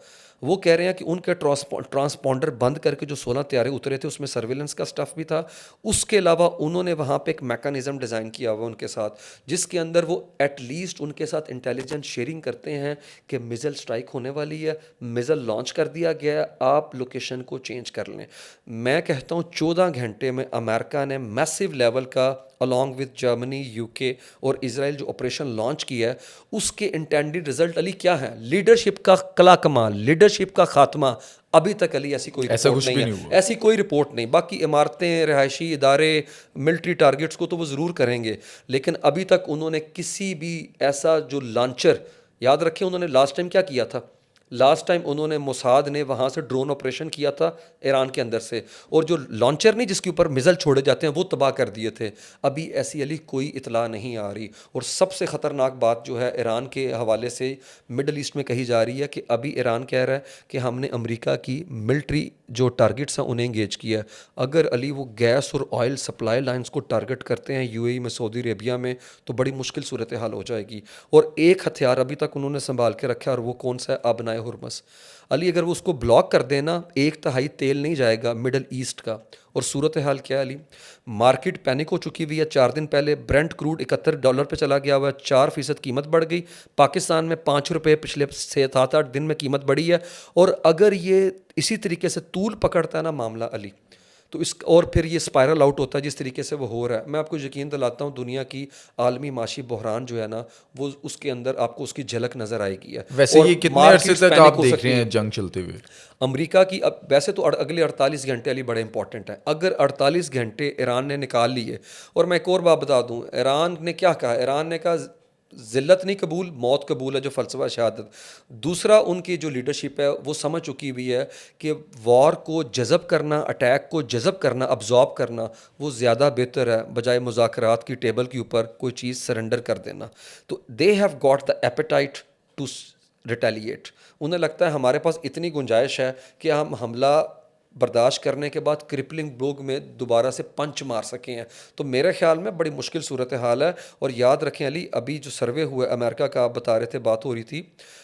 وہ کہہ رہے ہیں کہ ان کے ٹرانسپونڈر بند کر کے جو 16 طیارے اترے تھے اس میں سرویلنس کا سٹف بھی تھا. اس کے علاوہ انہوں نے وہاں پہ ایک میکانزم ڈیزائن کیا ہوا ان کے ساتھ, جس کے اندر وہ ایٹ لیسٹ ان کے ساتھ انٹیلیجنس شیئرنگ کرتے ہیں کہ میزل سٹرائک ہونے والی ہے, میزل لانچ کر دیا گیا ہے, آپ لوکیشن کو چینج کر لیں. میں کہتا ہوں 14 گھنٹے میں امریکہ نے میسیو لیول کا along with جرمنی, UK اور اسرائیل جو آپریشن لانچ کیا ہے, اس کے انٹینڈیڈ رزلٹ علی کیا ہے؟ لیڈرشپ کا کلا کمال, لیڈرشپ کا خاتمہ. ابھی تک علی ایسی کوئی رپورٹ نہیں ہے, ایسی کوئی رپورٹ نہیں. باقی عمارتیں, رہائشی ادارے, ملٹری ٹارگیٹس کو تو وہ ضرور کریں گے, لیکن ابھی تک انہوں نے کسی بھی ایسا جو لانچر, یاد رکھیں انہوں نے لاسٹ ٹائم کیا کیا تھا, لاسٹ ٹائم انہوں نے موساد نے وہاں سے ڈرون آپریشن کیا تھا ایران کے اندر سے, اور جو لانچر نہیں جس کے اوپر میزل چھوڑے جاتے ہیں وہ تباہ کر دیے تھے. ابھی ایسی علی کوئی اطلاع نہیں آ رہی. اور سب سے خطرناک بات جو ہے ایران کے حوالے سے مڈل ایسٹ میں کہی جا رہی ہے کہ ابھی ایران کہہ رہا ہے کہ ہم نے امریکہ کی ملٹری جو ٹارگیٹس ہیں انہیں انگیج کیا ہے. اگر علی وہ گیس اور آئل سپلائی لائنز کو ٹارگیٹ کرتے ہیں UAE میں, سعودی عربیہ میں, تو بڑی مشکل صورتحال ہو جائے گی. اور ایک ہتھیار ابھی تک انہوں نے سنبھال کے رکھا ہے, اور وہ کون سا ہے؟ ابنائے ہرمز. علی اگر وہ اس کو بلاک کر دینا, 1/3 تیل نہیں جائے گا مڈل ایسٹ کا. اور صورتحال کیا ہے علی؟ مارکیٹ پینک ہو چکی ہوئی ہے. 4 دن پہلے برنٹ کروڈ $71 پہ چلا گیا ہوا ہے, 4% قیمت بڑھ گئی. پاکستان میں $5 پچھلے 7-8 دن میں قیمت بڑھی ہے. اور اگر یہ اسی طریقے سے طول پکڑتا ہے نا معاملہ علی, تو اس اور پھر یہ اسپائرل آؤٹ ہوتا ہے جس طریقے سے وہ ہو رہا ہے. میں آپ کو یقین دلاتا ہوں دنیا کی عالمی معاشی بحران جو ہے نا, وہ اس کے اندر آپ کو اس کی جھلک نظر آئے گی. ویسے یہ کتنے عرصے تک آپ دیکھ رہے ہیں جنگ چلتے ہوئے امریکہ کی؟ اب ویسے تو اگلے 48 گھنٹے علی بڑے امپورٹنٹ ہیں. اگر 48 گھنٹے ایران نے نکال لیے, اور میں ایک اور بات بتا دوں, ایران نے کیا کہا؟ ایران نے کہا ذلت نہیں قبول, موت قبول ہے, جو فلسفہ شہادت. دوسرا, ان کی جو لیڈرشپ ہے وہ سمجھ چکی ہوئی ہے کہ وار کو جذب کرنا, اٹیک کو جذب کرنا, ابزارب کرنا, وہ زیادہ بہتر ہے بجائے مذاکرات کی ٹیبل کے اوپر کوئی چیز سرنڈر کر دینا. تو they have got the appetite to retaliate. انہیں لگتا ہے ہمارے پاس اتنی گنجائش ہے کہ ہم حملہ برداشت کرنے کے بعد کرپلنگ بلوگ میں دوبارہ سے پنچ مار سکے ہیں. تو میرے خیال میں بڑی مشکل صورتحال ہے. اور یاد رکھیں علی, ابھی جو سروے ہوا ہے امریکہ کا, آپ بتا رہے تھے, بات ہو رہی تھی,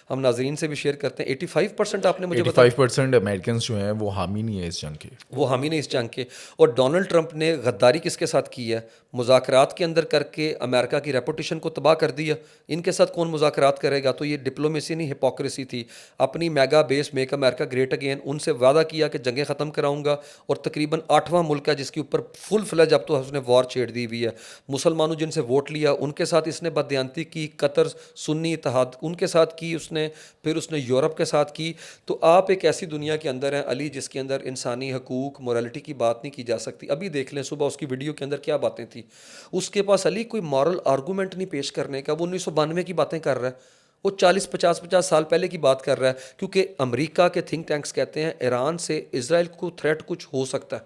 ہم ناظرین سے بھی شیئر کرتے ہیں, 85% آپ نے مجھے بتایا 85% امریکنز جو ہیں وہ حامی نہیں ہے اس جنگ کے, وہ حامی نہیں اس جنگ کے. اور ڈونلڈ ٹرمپ نے غداری کس کے ساتھ کی ہے؟ مذاکرات کے اندر کر کے امریکہ کی ریپوٹیشن کو تباہ کر دیا. ان کے ساتھ کون مذاکرات کرے گا؟ تو یہ ڈپلومیسی نہیں, ہپوکریسی تھی. اپنی میگا بیس میک امریکہ گریٹ اگین, ان سے وعدہ کیا کہ جنگیں ختم کراؤں گا, اور تقریباً 8واں ملک ہے جس کے اوپر فل فلیج اب تو اس نے وار چھیڑ دی ہوئی ہے. مسلمانوں جن سے ووٹ لیا ان کے ساتھ اس نے بددیانتی کی, قطر سنی اتحاد ان کے ساتھ کی اس نے, پھر اس نے یورپ کے ساتھ کی. تو آپ ایک ایسی دنیا کے اندر ہیں علی جس کے اندر انسانی حقوق, مورالٹی کی بات نہیں کی جا سکتی. ابھی دیکھ لیں صبح اس کی ویڈیو کے اندر کیا باتیں تھیں. اس کے پاس علی کوئی مورل آرگومنٹ نہیں پیش کرنے کا. وہ 1992 کی باتیں کر رہا ہے, وہ 40-50 سال پہلے کی بات کر رہا ہے. کیونکہ امریکہ کے تھنک ٹینکس کہتے ہیں ایران سے اسرائیل کو تھریٹ کچھ ہو سکتا ہے,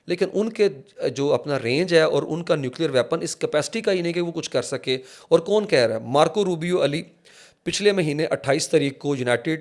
لیکن ان کے جو اپنا رینج ہے اور ان کا نیوکلیئر ویپن اس کیپیسٹی کا ہی نہیں کہ وہ کچھ کر سکے. اور کون کہہ رہا ہے؟ مارکو روبیو علی پچھلے مہینے 28 تاریخ کو یونائٹڈ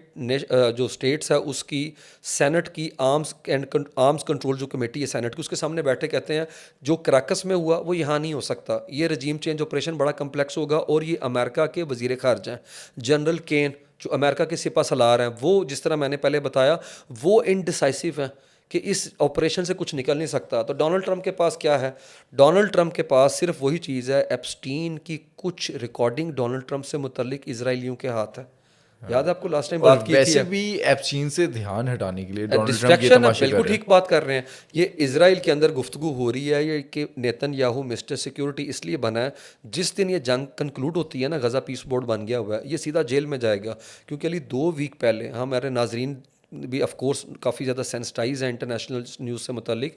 جو اسٹیٹس ہے اس کی سینٹ کی آرمز کنٹرول جو کمیٹی ہے سینٹ کی, اس کے سامنے بیٹھے کہتے ہیں جو کراکس میں ہوا وہ یہاں نہیں ہو سکتا. یہ رجیم چینج آپریشن بڑا کمپلیکس ہوگا. اور یہ امریکہ کے وزیر خارجہ ہیں جنرل کین, جو امریکہ کے سپہ سالار ہیں, وہ جس طرح میں نے پہلے بتایا وہ انڈیسائسو ہیں کہ اس آپریشن سے کچھ نکل نہیں سکتا. تو ڈونلڈ ٹرمپ کے پاس کیا ہے؟ ڈونلڈ ٹرمپ کے پاس صرف وہی چیز ہے, ایپسٹین کی کچھ ریکارڈنگ ڈونلڈ ٹرمپ سے متعلق اسرائیلیوں کے ہاتھ ہے. یاد ہے آپ کو لاسٹ ٹائم بات کی تھی, ویسے بھی ایپسٹین سے دھیان ہٹانے کے لیے ڈونلڈ ٹرمپ یہ ڈسٹریکشن ہے. تماشے کر بالکل رہے ہیں. ٹھیک بات کر رہے ہیں. یہ اسرائیل کے اندر گفتگو ہو رہی ہے یہ کہ نیتن یاہو مسٹر سیکیورٹی اس لیے بنا ہے, جس دن یہ جنگ کنکلوڈ ہوتی ہے نا, غزہ پیس بورڈ بن گیا ہوا ہے, یہ سیدھا جیل میں جائے گا. کیونکہ علی 2 ویک پہلے ہمارے ناظرین بھی آف کورس کافی زیادہ سینسٹائز ہیں انٹرنیشنل نیوز سے متعلق.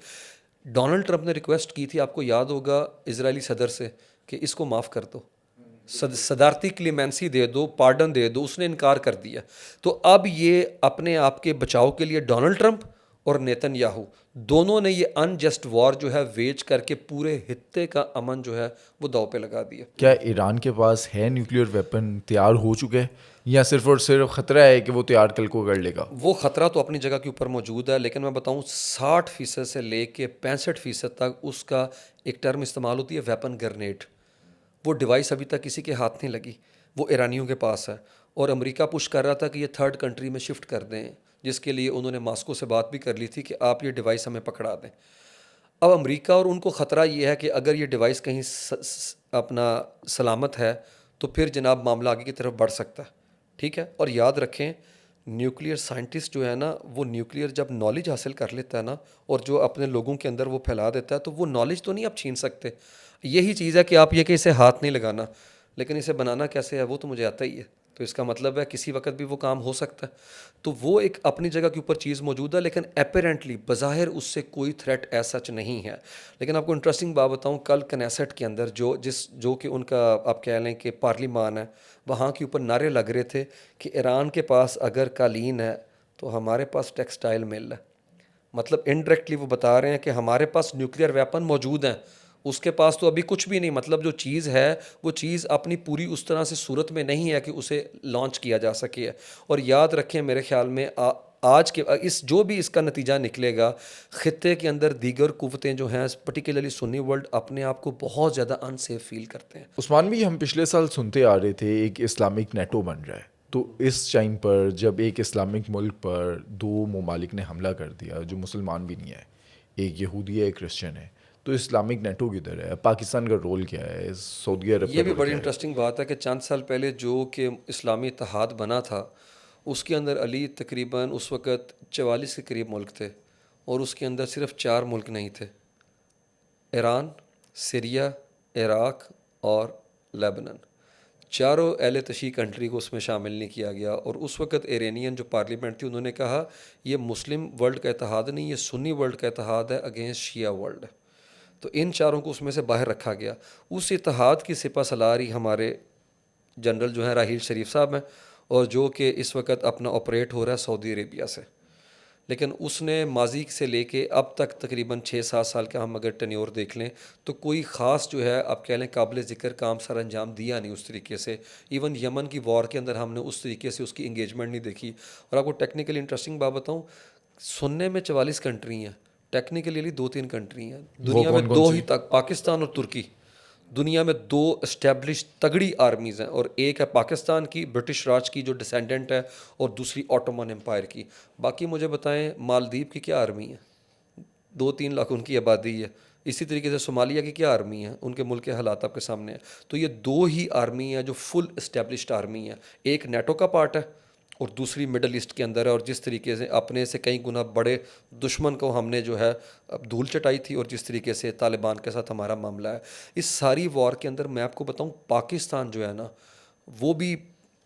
ڈونلڈ ٹرمپ نے ریکویسٹ کی تھی، آپ کو یاد ہوگا، اسرائیلی صدر سے کہ اس کو معاف کر دو، صدارتی کلیمنسی دے دو، پارڈن دے دو، اس نے انکار کر دیا. تو اب یہ اپنے آپ کے بچاؤ کے لیے ڈونلڈ ٹرمپ اور نیتن یاہو دونوں نے یہ ان جسٹ وار جو ہے ویج کر کے پورے خطے کا امن جو ہے وہ داؤ پہ لگا دیا. کیا ایران کے پاس ہے نیوکلیئر ویپن تیار ہو چکے ہیں، یا صرف اور صرف خطرہ ہے کہ وہ تیار کل کو کر لے گا؟ وہ خطرہ تو اپنی جگہ کے اوپر موجود ہے، لیکن میں بتاؤں 60% سے لے کے 65% تک اس کا ایک ٹرم استعمال ہوتی ہے ویپن گرنیڈ. وہ ڈیوائس ابھی تک کسی کے ہاتھ نہیں لگی، وہ ایرانیوں کے پاس ہے. اور امریکہ پش کر رہا تھا کہ یہ تھرڈ کنٹری میں شفٹ کر دیں، جس کے لیے انہوں نے ماسکو سے بات بھی کر لی تھی کہ آپ یہ ڈیوائس ہمیں پکڑا دیں. اب امریکہ اور ان کو خطرہ یہ ہے کہ اگر یہ ڈیوائس کہیں اپنا سلامت ہے تو پھر جناب معاملہ آگے کی طرف بڑھ سکتا ہے. ٹھیک ہے، اور یاد رکھیں نیوکلیئر سائنٹسٹ جو ہے نا، وہ نیوکلیئر جب نالج حاصل کر لیتا ہے نا اور جو اپنے لوگوں کے اندر وہ پھیلا دیتا ہے، تو وہ نالج تو نہیں آپ چھین سکتے. یہی چیز ہے کہ آپ یہ کہ اسے ہاتھ نہیں لگانا، لیکن اسے بنانا کیسے ہے وہ تو مجھے آتا ہی ہے. تو اس کا مطلب ہے کسی وقت بھی وہ کام ہو سکتا ہے. تو وہ ایک اپنی جگہ کے اوپر چیز موجود ہے، لیکن اپیرنٹلی بظاہر اس سے کوئی تھریٹ ایز سچ نہیں ہے. لیکن آپ کو انٹرسٹنگ بات بتاؤں، کل کنیسٹ کے اندر جو کہ ان کا آپ کہہ لیں کہ پارلیمان ہے، وہاں کے اوپر نعرے لگ رہے تھے کہ ایران کے پاس اگر قالین ہے تو ہمارے پاس ٹیکسٹائل مل ہے. مطلب انڈائریکٹلی وہ بتا رہے ہیں کہ ہمارے پاس نیوکلیئر ویپن موجود ہیں، اس کے پاس تو ابھی کچھ بھی نہیں. مطلب جو چیز ہے وہ چیز اپنی پوری اس طرح سے صورت میں نہیں ہے کہ اسے لانچ کیا جا سکے. اور یاد رکھیں میرے خیال میں آج کے جو بھی اس کا نتیجہ نکلے گا، خطے کے اندر دیگر قوتیں جو ہیں پرٹیکولرلی سنی ورلڈ اپنے آپ کو بہت زیادہ ان سیف فیل کرتے ہیں. عثمان بھی ہم پچھلے سال سنتے آ رہے تھے ایک اسلامک نیٹو بن رہا ہے، تو اس ٹائم پر جب ایک اسلامک ملک پر دو ممالک نے حملہ کر دیا جو مسلمان بھی نہیں ہے، ایک یہودی ہے ایک کرسچن ہے، تو اسلامک نیٹو کدھر ہے؟ پاکستان کا رول کیا ہے؟ سعودی عرب کا یہ بھی رول بڑی کیا ہے؟ انٹرسٹنگ بات ہے کہ چند سال پہلے جو کہ اسلامی اتحاد بنا تھا، اس کے اندر علی تقریباً اس وقت 44 کے قریب ملک تھے، اور اس کے اندر صرف 4 ملک نہیں تھے: ایران، سیریا، عراق اور لیبنان. چاروں اہل تشیع کنٹری کو اس میں شامل نہیں کیا گیا. اور اس وقت ایرانین جو پارلیمنٹ تھی، انہوں نے کہا یہ مسلم ورلڈ کا اتحاد نہیں، یہ سنی ورلڈ کا اتحاد ہے اگینسٹ شیعہ ورلڈ. تو ان چاروں کو اس میں سے باہر رکھا گیا. اس اتحاد کی سپہ سالاری ہمارے جنرل جو ہیں راحیل شریف صاحب ہیں، اور جو کہ اس وقت اپنا آپریٹ ہو رہا ہے سعودی عربیہ سے. لیکن اس نے ماضی سے لے کے اب تک تقریباً 6-7 سال کا ہم اگر ٹینیور دیکھ لیں تو کوئی خاص جو ہے آپ کہہ لیں قابل ذکر کام سر انجام دیا نہیں اس طریقے سے. ایون یمن کی وار کے اندر ہم نے اس طریقے سے اس کی انگیجمنٹ نہیں دیکھی. اور آپ کو ٹیکنیکلی انٹرسٹنگ بات بتاؤں، سننے میں 44 کنٹری ہیں، ٹیکنیکلی 2-3 کنٹری ہیں دنیا میں، کون کون 2 سی؟ ہی تک، پاکستان اور ترکی. دنیا میں 2 اسٹیبلش تگڑی آرمیز ہیں، اور ایک ہے پاکستان کی برٹش راج کی جو ڈسینڈنٹ ہے، اور دوسری آٹومن امپائر کی. باقی مجھے بتائیں مالدیپ کی کیا آرمی ہے؟ 2-3 لاکھ ان کی آبادی ہے. اسی طریقے سے صومالیہ کی کیا آرمی ہے؟ ان کے ملک کے حالات آپ کے سامنے ہیں. تو یہ 2 ہی آرمی ہیں جو فل اسٹیبلشڈ آرمی ہیں. ایک نیٹو کا پارٹ ہے اور دوسری مڈل ایسٹ کے اندر ہے. اور جس طریقے سے اپنے سے کئی گنا بڑے دشمن کو ہم نے جو ہے دھول چٹائی تھی، اور جس طریقے سے طالبان کے ساتھ ہمارا معاملہ ہے، اس ساری وار کے اندر میں آپ کو بتاؤں پاکستان جو ہے نا وہ بھی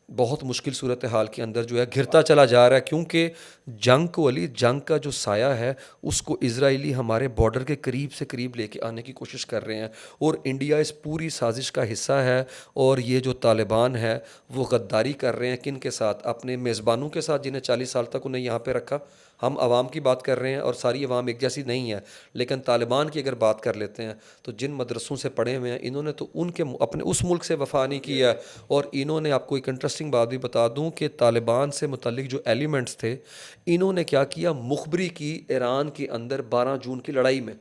بہت مشکل صورتحال کے اندر جو ہے گھرتا چلا جا رہا ہے. کیونکہ جنگ کو، علی جنگ کا جو سایہ ہے اس کو اسرائیلی ہمارے بارڈر کے قریب سے قریب لے کے آنے کی کوشش کر رہے ہیں، اور انڈیا اس پوری سازش کا حصہ ہے. اور یہ جو طالبان ہے وہ غداری کر رہے ہیں کن کے ساتھ؟ اپنے میزبانوں کے ساتھ، جنہیں 40 سال تک انہیں یہاں پہ رکھا. ہم عوام کی بات کر رہے ہیں اور ساری عوام ایک جیسی نہیں ہے، لیکن طالبان کی اگر بات کر لیتے ہیں تو جن مدرسوں سے پڑھے ہوئے ہیں انہوں نے تو ان کے اپنے اس ملک سے وفا نہیں کیا. اور انہوں نے، آپ کو ایک انٹرسٹنگ بات بھی بتا دوں کہ طالبان سے متعلق جو ایلیمنٹس تھے، انہوں نے کیا کیا، مخبری کی ایران کے اندر 12 جون کی لڑائی میں،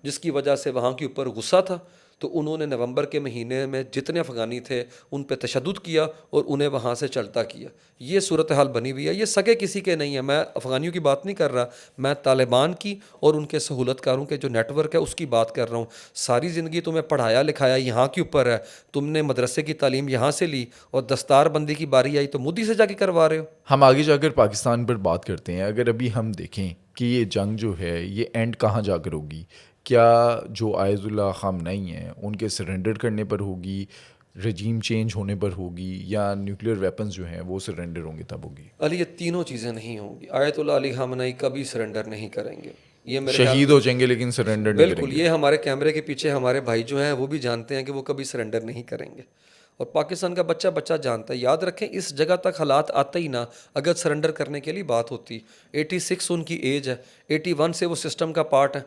جس کی وجہ سے وہاں کے اوپر غصہ تھا. تو انہوں نے نومبر کے مہینے میں جتنے افغانی تھے ان پہ تشدد کیا اور انہیں وہاں سے چلتا کیا. یہ صورتحال بنی ہوئی ہے. یہ سگے کسی کے نہیں ہیں. میں افغانیوں کی بات نہیں کر رہا، میں طالبان کی اور ان کے سہولت کاروں کے جو نیٹ ورک ہے اس کی بات کر رہا ہوں. ساری زندگی تمہیں پڑھایا لکھایا یہاں کے اوپر ہے، تم نے مدرسے کی تعلیم یہاں سے لی، اور دستار بندی کی باری آئی تو مودی سے جا کے کروا رہے ہو. ہم آگے جا کر پاکستان پر بات کرتے ہیں. اگر ابھی ہم دیکھیں کہ یہ جنگ جو ہے یہ اینڈ کہاں جا کر ہوگی، کیا جو آیت اللہ خامنئی ہیں ان کے سرنڈر کرنے پر ہوگی، رجیم چینج ہونے پر ہوگی، یا نیوکلیئر ویپنز جو ہیں وہ سرنڈر ہوں گے تب ہوگی؟ علی یہ تینوں چیزیں نہیں ہوں گی. آیت اللہ علی خامنئی کبھی سرنڈر نہیں کریں گے. یہ میرے خیال شہید ہو جائیں گے لیکن سرنڈر نہیں کریں بالکل گے. یہ ہمارے کیمرے کے پیچھے ہمارے بھائی جو ہیں وہ بھی جانتے ہیں کہ وہ کبھی سرنڈر نہیں کریں گے، اور پاکستان کا بچہ بچہ جانتا ہے. یاد رکھیں اس جگہ تک حالات آتے ہی نہ اگر سرنڈر کرنے کے لیے بات ہوتی. 86 ان کی ایج ہے، 81 سے وہ سسٹم کا پارٹ ہے،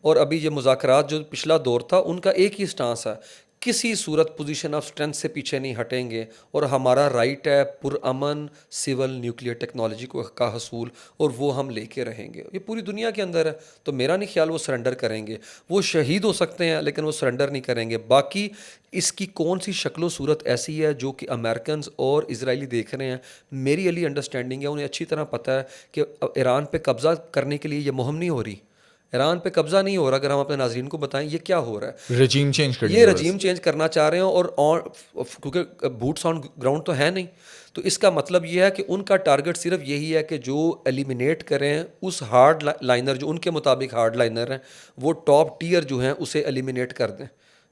اور ابھی یہ مذاکرات جو پچھلا دور تھا ان کا ایک ہی سٹانس ہے، کسی صورت پوزیشن آف اسٹرینتھ سے پیچھے نہیں ہٹیں گے، اور ہمارا رائٹ ہے پرامن سول نیوکلیئر ٹیکنالوجی کا حصول، اور وہ ہم لے کے رہیں گے. یہ پوری دنیا کے اندر ہے، تو میرا نہیں خیال وہ سرنڈر کریں گے. وہ شہید ہو سکتے ہیں لیکن وہ سرنڈر نہیں کریں گے. باقی اس کی کون سی شکل و صورت ایسی ہے جو کہ امریکنز اور اسرائیلی دیکھ رہے ہیں، میری علی انڈرسٹینڈنگ ہے انہیں اچھی طرح پتہ ہے کہ ایران پہ قبضہ کرنے کے لیے یہ مہم نہیں ہو رہی. ایران پہ قبضہ نہیں ہو رہا. اگر ہم اپنے ناظرین کو بتائیں یہ کیا ہو رہا ہے، رجیم چینج کرنی یہ ہے بس. رجیم چینج کرنا چاہ رہے ہیں، اور کیونکہ بوٹس آن گراؤنڈ تو ہے نہیں، تو اس کا مطلب یہ ہے کہ ان کا ٹارگٹ صرف یہی ہے کہ جو ایلیمینیٹ کریں اس ہارڈ لائنر جو ان کے مطابق ہارڈ لائنر ہیں، وہ ٹاپ ٹیئر جو ہیں اسے ایلیمینیٹ کر دیں.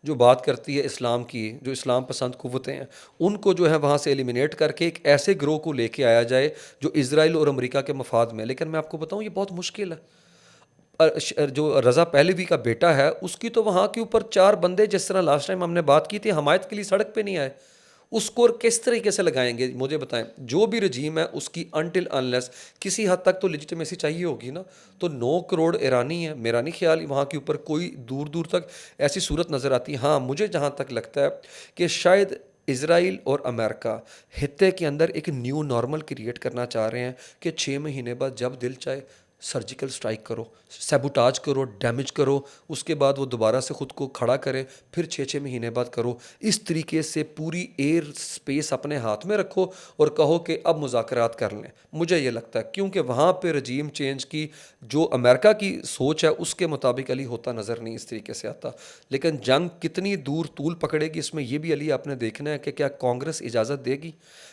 جو بات کرتی ہے اسلام کی، جو اسلام پسند قوتیں ہیں، ان کو جو ہے وہاں سے ایلیمینیٹ کر کے ایک ایسے گروہ کو لے کے آیا جائے جو اسرائیل اور امریکہ کے مفاد میں. لیکن میں آپ کو بتاؤں یہ بہت مشکل ہے. جو رضا پہلوی کا بیٹا ہے اس کی تو وہاں کے اوپر 4 بندے، جس طرح لاسٹ ٹائم ہم نے بات کی تھی حمایت کے لیے سڑک پہ نہیں آئے، اس کو کس طریقے سے لگائیں گے مجھے بتائیں. جو بھی رجیم ہے اس کی انٹل انلیس کسی حد تک تو لیجیٹمیسی چاہیے ہوگی نا. تو 9 کروڑ ایرانی ہیں، میرا نہیں خیال وہاں کے اوپر کوئی دور دور تک ایسی صورت نظر آتی. ہاں مجھے جہاں تک لگتا ہے کہ شاید اسرائیل اور امریکہ خطے کے اندر ایک نیو نارمل کریٹ کرنا چاہ رہے ہیں کہ 6 مہینے بعد جب دل چاہے سرجیکل سٹرائک کرو، سیبوٹاج کرو، ڈیمیج کرو، اس کے بعد وہ دوبارہ سے خود کو کھڑا کرے، پھر 6 مہینے بعد کرو. اس طریقے سے پوری ایئر سپیس اپنے ہاتھ میں رکھو اور کہو کہ اب مذاکرات کر لیں. مجھے یہ لگتا ہے کیونکہ وہاں پہ رجیم چینج کی جو امریکہ کی سوچ ہے اس کے مطابق علی ہوتا نظر نہیں اس طریقے سے آتا. لیکن جنگ کتنی دور طول پکڑے گی اس میں یہ بھی علی آپ نے دیکھنا ہے کہ کیا کانگریس اجازت دے گی.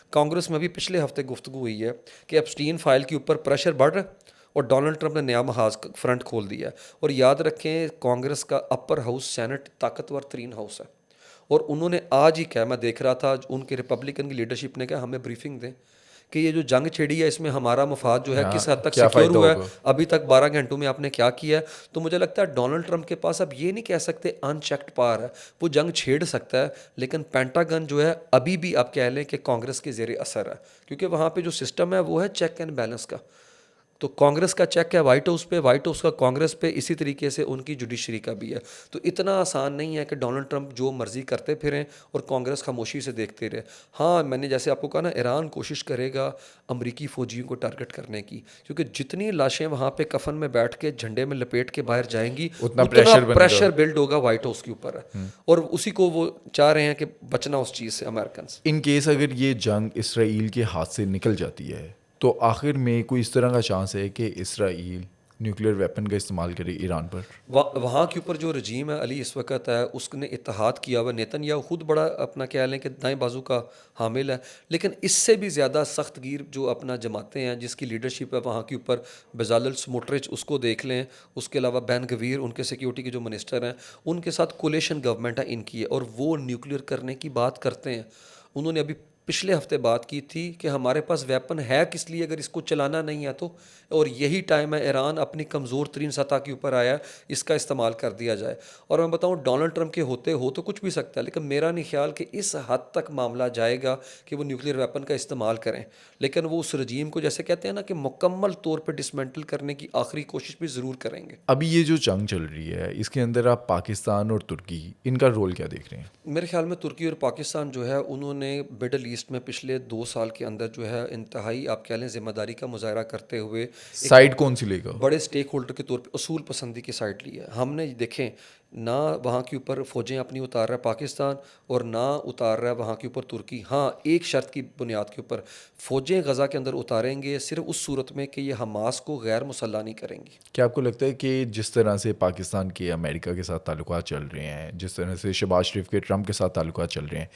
کانگریس میں بھی پچھلے ہفتے گفتگو ہوئی ہے کہ ایپسٹین فائل کے اوپر پریشر بڑھ رہا ہے، اور ڈونلڈ ٹرمپ نے نیا محاذ فرنٹ کھول دیا ہے. اور یاد رکھیں کانگریس کا اپر ہاؤس سینٹ طاقتور ترین ہاؤس ہے، اور انہوں نے آج ہی کہا، میں دیکھ رہا تھا ان کے ریپبلکن کی لیڈرشپ نے کہا ہمیں بریفنگ دیں کہ یہ جو جنگ چھڑی ہے اس میں ہمارا مفاد جو ہے کس حد تک کیا سیکیور فائدہ ہوا ہے، ہوگا. ابھی تک 12 گھنٹوں میں آپ نے کیا کیا ہے. تو مجھے لگتا ہے ڈونلڈ ٹرمپ کے پاس اب یہ نہیں کہہ سکتے ان چیکڈ پاور ہے، وہ جنگ چھیڑ سکتا ہے، لیکن پینٹاگن جو ہے ابھی بھی آپ کہہ لیں کہ کانگریس کے زیر اثر ہے، کیونکہ وہاں پہ جو سسٹم ہے وہ ہے چیک اینڈ بیلنس کا. تو کانگریس کا چیک ہے وائٹ ہاؤس پہ، وائٹ ہاؤس کا کانگریس پہ، اسی طریقے سے ان کی جوڈیشری کا بھی ہے. تو اتنا آسان نہیں ہے کہ ڈونلڈ ٹرمپ جو مرضی کرتے پھریں اور کانگریس خاموشی سے دیکھتے رہے. ہاں میں نے جیسے آپ کو کہا نا ایران کوشش کرے گا امریکی فوجیوں کو ٹارگٹ کرنے کی، کیونکہ جتنی لاشیں وہاں پہ کفن میں بیٹھ کے جھنڈے میں لپیٹ کے باہر جائیں گی اتنا اتنا بنے گا. پریشر بلڈ ہوگا وائٹ ہاؤس کے اوپر ہے، اور اسی کو وہ چاہ رہے ہیں کہ بچنا اس چیز سے امریکنس. ان کیس اگر یہ جنگ اسرائیل کے ہاتھ سے نکل جاتی ہے تو آخر میں کوئی اس طرح کا چانس ہے کہ اسرائیل نیوکلیئر ویپن کا استعمال کرے ایران پر. وہاں کے اوپر جو رجیم ہے علی اس وقت ہے اس نے اتحاد کیا ہوا. نیتن یاہو خود بڑا اپنا کہہ لیں کہ دائیں بازو کا حامل ہے، لیکن اس سے بھی زیادہ سخت گیر جو اپنا جماعتیں ہیں جس کی لیڈرشپ ہے وہاں کے اوپر، بزالل سموٹرچ اس کو دیکھ لیں، اس کے علاوہ بین گویر ان کے سیکیورٹی کے جو منسٹر ہیں، ان کے ساتھ کولیشن گورنمنٹ ہے ان کی ہے، اور وہ نیوکلیئر کرنے کی بات کرتے ہیں. انہوں نے ابھی پچھلے ہفتے بات کی تھی کہ ہمارے پاس ویپن ہے کس لیے اگر اس کو چلانا نہیں ہے تو، اور یہی ٹائم ہے ایران اپنی کمزور ترین سطح کے اوپر آیا ہے، اس کا استعمال کر دیا جائے. اور میں بتاؤں ڈونلڈ ٹرمپ کے ہوتے ہو تو کچھ بھی سکتا ہے، لیکن میرا نہیں خیال کہ اس حد تک معاملہ جائے گا کہ وہ نیوکلیئر ویپن کا استعمال کریں. لیکن وہ اس رجیم کو جیسے کہتے ہیں نا کہ مکمل طور پہ ڈسمنٹل کرنے کی آخری کوشش بھی ضرور کریں گے. ابھی یہ جو جنگ چل رہی ہے اس کے اندر آپ پاکستان اور ترکی ان کا رول کیا دیکھ رہے ہیں؟ میرے خیال میں ترکی اور پاکستان جو ہے انہوں نے مڈل ایسٹ میں پچھلے 2 سال کے اندر جو ہے انتہائی آپ کہہ لیں ذمہ داری کا مظاہرہ کرتے ہوئے سائڈ کون سی لے گا؟ بڑے سٹیک ہولڈر کے طور پہ اصول پسندی کی سائڈ لی ہے. ہم نے دیکھیں نہ وہاں کے اوپر فوجیں اپنی اتار رہا ہے پاکستان، اور نہ اتار رہا ہے وہاں کے اوپر ترکی. ہاں ایک شرط کی بنیاد کے اوپر فوجیں غزہ کے اندر اتاریں گے صرف اس صورت میں کہ یہ حماس کو غیر مسلح نہیں کریں گی. کیا آپ کو لگتا ہے کہ جس طرح سے پاکستان کے امریکہ کے ساتھ تعلقات چل رہے ہیں، جس طرح سے شہباز شریف کے ٹرمپ کے ساتھ تعلقات چل رہے ہیں،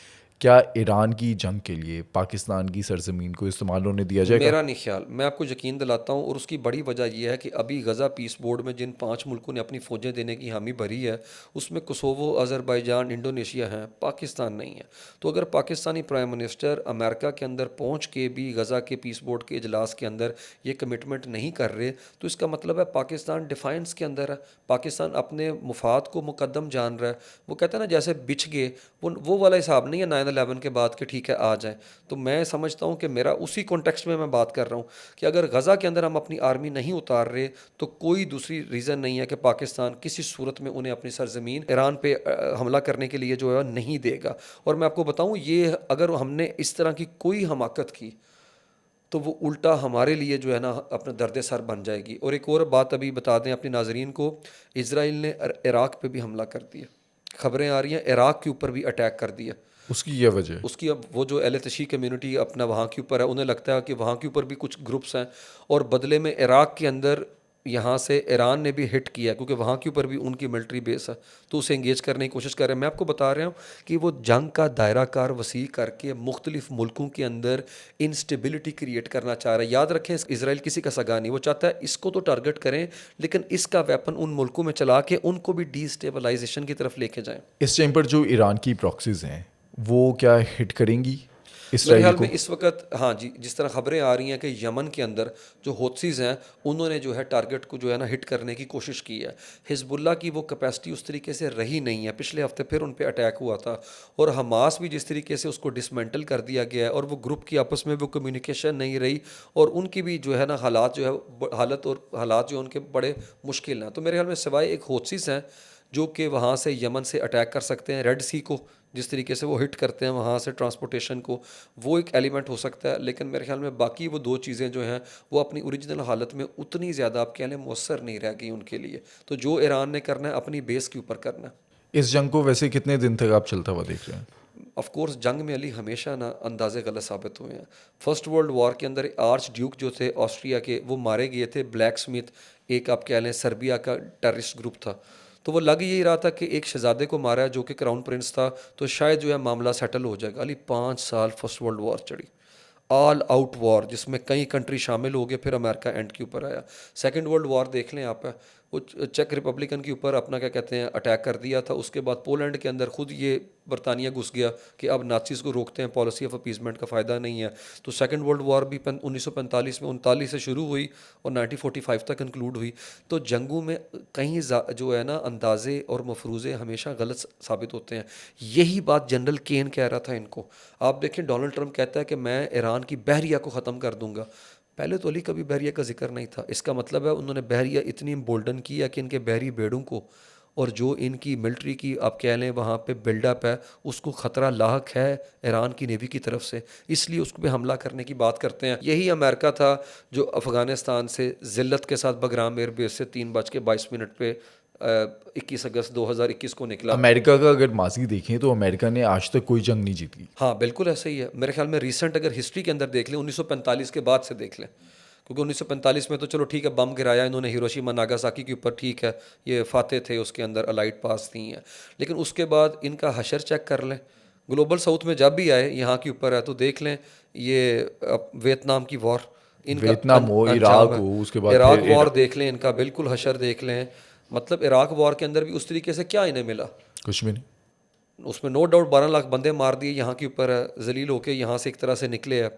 کیا ایران کی جنگ کے لیے پاکستان کی سرزمین کو استعمال ہونے دیا جائے گا؟ میرا نہیں خیال. میں آپ کو یقین دلاتا ہوں، اور اس کی بڑی وجہ یہ ہے کہ ابھی غزہ پیس بورڈ میں جن 5 ملکوں نے اپنی فوجیں دینے کی حامی بھری ہے، اس میں کوسوو، آذربائیجان، انڈونیشیا ہیں، پاکستان نہیں ہے. تو اگر پاکستانی پرائم منسٹر امریکہ کے اندر پہنچ کے بھی غزہ کے پیس بورڈ کے اجلاس کے اندر یہ کمٹمنٹ نہیں کر رہے، تو اس کا مطلب ہے پاکستان ڈیفائنس کے اندر ہے، پاکستان اپنے مفاد کو مقدم جان رہا ہے. وہ کہتے ہیں نا جیسے بچھ گئے، وہ والا حساب نہیں ہے 9/11 کے بعد کہ ٹھیک ہے آ جائیں. تو میں سمجھتا ہوں کہ میرا اسی کانٹیکسٹ میں بات کر رہا ہوں کہ اگر غزہ کے اندر ہم اپنی آرمی نہیں اتار رہے تو کوئی دوسری ریزن نہیں ہے کہ پاکستان کسی صورت میں انہیں اپنی سرزمین ایران پہ حملہ کرنے کے لیے جو ہے نہیں دے گا. اور میں آپ کو بتاؤں، یہ اگر ہم نے اس طرح کی کوئی حماقت کی تو وہ الٹا ہمارے لیے جو ہے نا اپنا درد سر بن جائے گی. اور ایک اور بات ابھی بتا دیں اپنے ناظرین کو، اسرائیل نے عراق پہ بھی حملہ کر دیا. خبریں آ رہی ہیں عراق کے اوپر بھی اٹیک کر دیا. اس کی یہ وجہ اس کی اب وہ جو اہل تشیع کمیونٹی اپنا وہاں کے اوپر ہے، انہیں لگتا ہے کہ وہاں کے اوپر بھی کچھ گروپس ہیں، اور بدلے میں عراق کے اندر یہاں سے ایران نے بھی ہٹ کیا کیونکہ وہاں کے اوپر بھی ان کی ملٹری بیس ہے، تو اسے انگیج کرنے کی کوشش کر رہے ہیں. میں آپ کو بتا رہا ہوں کہ وہ جنگ کا دائرہ کار وسیع کر کے مختلف ملکوں کے اندر انسٹیبلٹی کریٹ کرنا چاہ رہا ہے. یاد رکھیں اسرائیل کسی کا سگا نہیں، وہ چاہتا ہے اس کو تو ٹارگٹ کریں لیکن اس کا ویپن ان ملکوں میں چلا کے ان کو بھی ڈی اسٹیبلائزیشن کی طرف لے کے جائیں. اس ٹائم پر جو ایران کی پراکسیز ہیں وہ کیا ہٹ کریں گی میرے اسرائیل خیال کو؟ میں اس وقت ہاں جی، جس طرح خبریں آ رہی ہیں کہ یمن کے اندر جو ہوتھیز ہیں انہوں نے جو ہے ٹارگٹ کو جو ہے نا ہٹ کرنے کی کوشش کی ہے. حزب اللہ کی وہ کیپیسٹی اس طریقے سے رہی نہیں ہے، پچھلے ہفتے پھر ان پہ اٹیک ہوا تھا، اور حماس بھی جس طریقے سے اس کو ڈسمینٹل کر دیا گیا ہے، اور وہ گروپ کی آپس میں وہ کمیونیکیشن نہیں رہی، اور ان کی بھی جو ہے نا حالات جو ہے حالات جو ان کے بڑے مشکل ہیں. تو میرے خیال میں سوائے ایک ہوتھیز ہیں جو کہ وہاں سے یمن سے اٹیک کر سکتے ہیں، ریڈ سی کو جس طریقے سے وہ ہٹ کرتے ہیں وہاں سے ٹرانسپورٹیشن کو، وہ ایک ایلیمنٹ ہو سکتا ہے. لیکن میرے خیال میں باقی وہ 2 چیزیں جو ہیں وہ اپنی اوریجنل حالت میں اتنی زیادہ آپ کہہ لیں مؤثر نہیں رہ گئی ان کے لیے. تو جو ایران نے کرنا ہے اپنی بیس کے اوپر کرنا ہے. اس جنگ کو ویسے کتنے دن تک آپ چلتا ہوا دیکھ رہے ہیں؟ آف کورس جنگ میں علی ہمیشہ نا اندازے غلط ثابت ہوئے ہیں. فرسٹ ورلڈ وار کے اندر آرچ ڈیوک جو تھے آسٹریا کے، وہ مارے گئے تھے. بلیک سمتھ ایک آپ کہہ لیں سربیا کا ٹیررسٹ گروپ تھا، تو وہ لگ یہی رہا تھا کہ ایک شہزادے کو مارا ہے جو کہ کراؤن پرنس تھا تو شاید جو ہے معاملہ سیٹل ہو جائے گا. علی 5 سال فرسٹ ورلڈ وار چڑھی، آل آؤٹ وار، جس میں کئی کنٹری شامل ہو گئے، پھر امریکہ اینڈ کے اوپر آیا. سیکنڈ ورلڈ وار دیکھ لیں آپ، وہ چیک ریپبلکن کے اوپر اپنا کیا کہتے ہیں اٹیک کر دیا تھا. اس کے بعد پولینڈ کے اندر خود یہ برطانیہ گھس گیا کہ اب نازیز کو روکتے ہیں، پالیسی آف اپیزمنٹ کا فائدہ نہیں ہے. تو سیکنڈ ورلڈ وار بھی 1945 میں 39 سے شروع ہوئی اور 1945 تک کنکلوڈ ہوئی. تو جنگوں میں کہیں جو ہے نا اندازے اور مفروضے ہمیشہ غلط ثابت ہوتے ہیں. یہی بات جنرل کین کہہ رہا تھا ان کو. آپ دیکھیں ڈونلڈ ٹرمپ کہتا ہے کہ میں ایران کی بحریہ کو ختم کر دوں گا. پہلے تو علی کبھی بحریہ کا ذکر نہیں تھا. اس کا مطلب ہے انہوں نے بحریہ اتنی امبولڈن کی ہے کہ ان کے بحری بیڑوں کو اور جو ان کی ملٹری کی آپ کہہ لیں وہاں پہ بلڈ اپ ہے اس کو خطرہ لاحق ہے ایران کی نیوی کی طرف سے، اس لیے اس کو پہ حملہ کرنے کی بات کرتے ہیں. یہی امریکہ تھا جو افغانستان سے ذلت کے ساتھ بگرام ایئر بیس سے 3:22 پہ 21 اگست 2021 کو نکلا. امریکہ کا اگر ماضی دیکھیں تو امریکہ نے آج تک کوئی جنگ نہیں جیتی. ہاں بالکل ایسا ہی ہے. میرے خیال میں ریسنٹ اگر ہسٹری کے اندر دیکھ لیں 1945 کے بعد سے دیکھ لیں، کیونکہ 1945 میں تو چلو ٹھیک ہے بم گرایا انہوں نے ہیروشیما ناگاساکی کے اوپر، ٹھیک ہے یہ فاتح تھے، اس کے اندر الائٹ پاس تھی ہیں، لیکن اس کے بعد ان کا حشر چیک کر لیں. گلوبل ساؤتھ میں جب بھی آئے یہاں کے اوپر ہے تو دیکھ لیں یہ ویتنام کی وار ان کا ویتنام ہو، انجام عراق ہے. ہو، اس کے بعد عراق پھر وار دیکھ لیں ان کا بالکل حشر دیکھ لیں. مطلب عراق وار کے اندر بھی اس طریقے سے کیا انہیں ملا؟ کچھ بھی نہیں. اس میں نو ڈاؤٹ 12 لاکھ بندے مار دیے یہاں کے اوپر ہے، ذلیل ہو کے یہاں سے ایک طرح سے نکلے ہیں.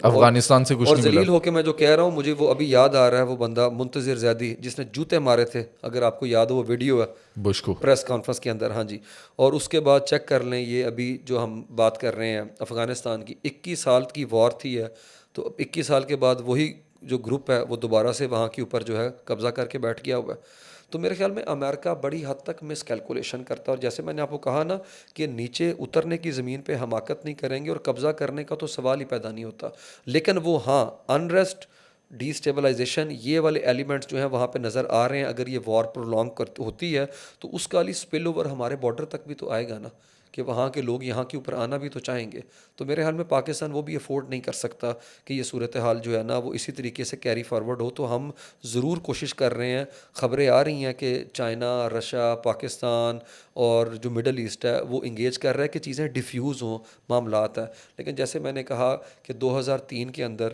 افغانستان سے کچھ اور نہیں ملا. ذلیل ہو کے میں جو کہہ رہا ہوں مجھے وہ ابھی یاد آ رہا ہے، وہ بندہ منتظر زیدی جس نے جوتے مارے تھے، اگر آپ کو یاد ہو وہ ویڈیو ہے بش کو. پریس کانفرنس کے اندر. ہاں جی. اور اس کے بعد چیک کر لیں یہ ابھی جو ہم بات کر رہے ہیں افغانستان کی 21 سال کی وار تھی ہے، تو 21 سال کے بعد وہی جو گروپ ہے وہ دوبارہ سے وہاں کے اوپر جو ہے قبضہ کر کے بیٹھ گیا ہوا ہے. تو میرے خیال میں امریکہ بڑی حد تک مس کیلکولیشن کرتا ہے، اور جیسے میں نے آپ کو کہا نا کہ نیچے اترنے کی زمین پہ حماقت نہیں کریں گے اور قبضہ کرنے کا تو سوال ہی پیدا نہیں ہوتا. لیکن وہ ہاں انریسٹ، ڈی اسٹیبلائزیشن، یہ والے ایلیمنٹس جو ہیں وہاں پہ نظر آ رہے ہیں. اگر یہ وار پرولونگ ہوتی ہے تو اس کا علی اسپل اوور ہمارے بارڈر تک بھی تو آئے گا نا، کہ وہاں کے لوگ یہاں کے اوپر آنا بھی تو چاہیں گے. تو میرے خیال میں پاکستان وہ بھی افورڈ نہیں کر سکتا کہ یہ صورتحال جو ہے نا وہ اسی طریقے سے کیری فارورڈ ہو. تو ہم ضرور کوشش کر رہے ہیں, خبریں آ رہی ہیں کہ چائنا, رشیا, پاکستان اور جو مڈل ایسٹ ہے وہ انگیج کر رہا ہے کہ چیزیں ڈیفیوز ہوں, معاملات ہیں. لیکن جیسے میں نے کہا کہ 2003 کے اندر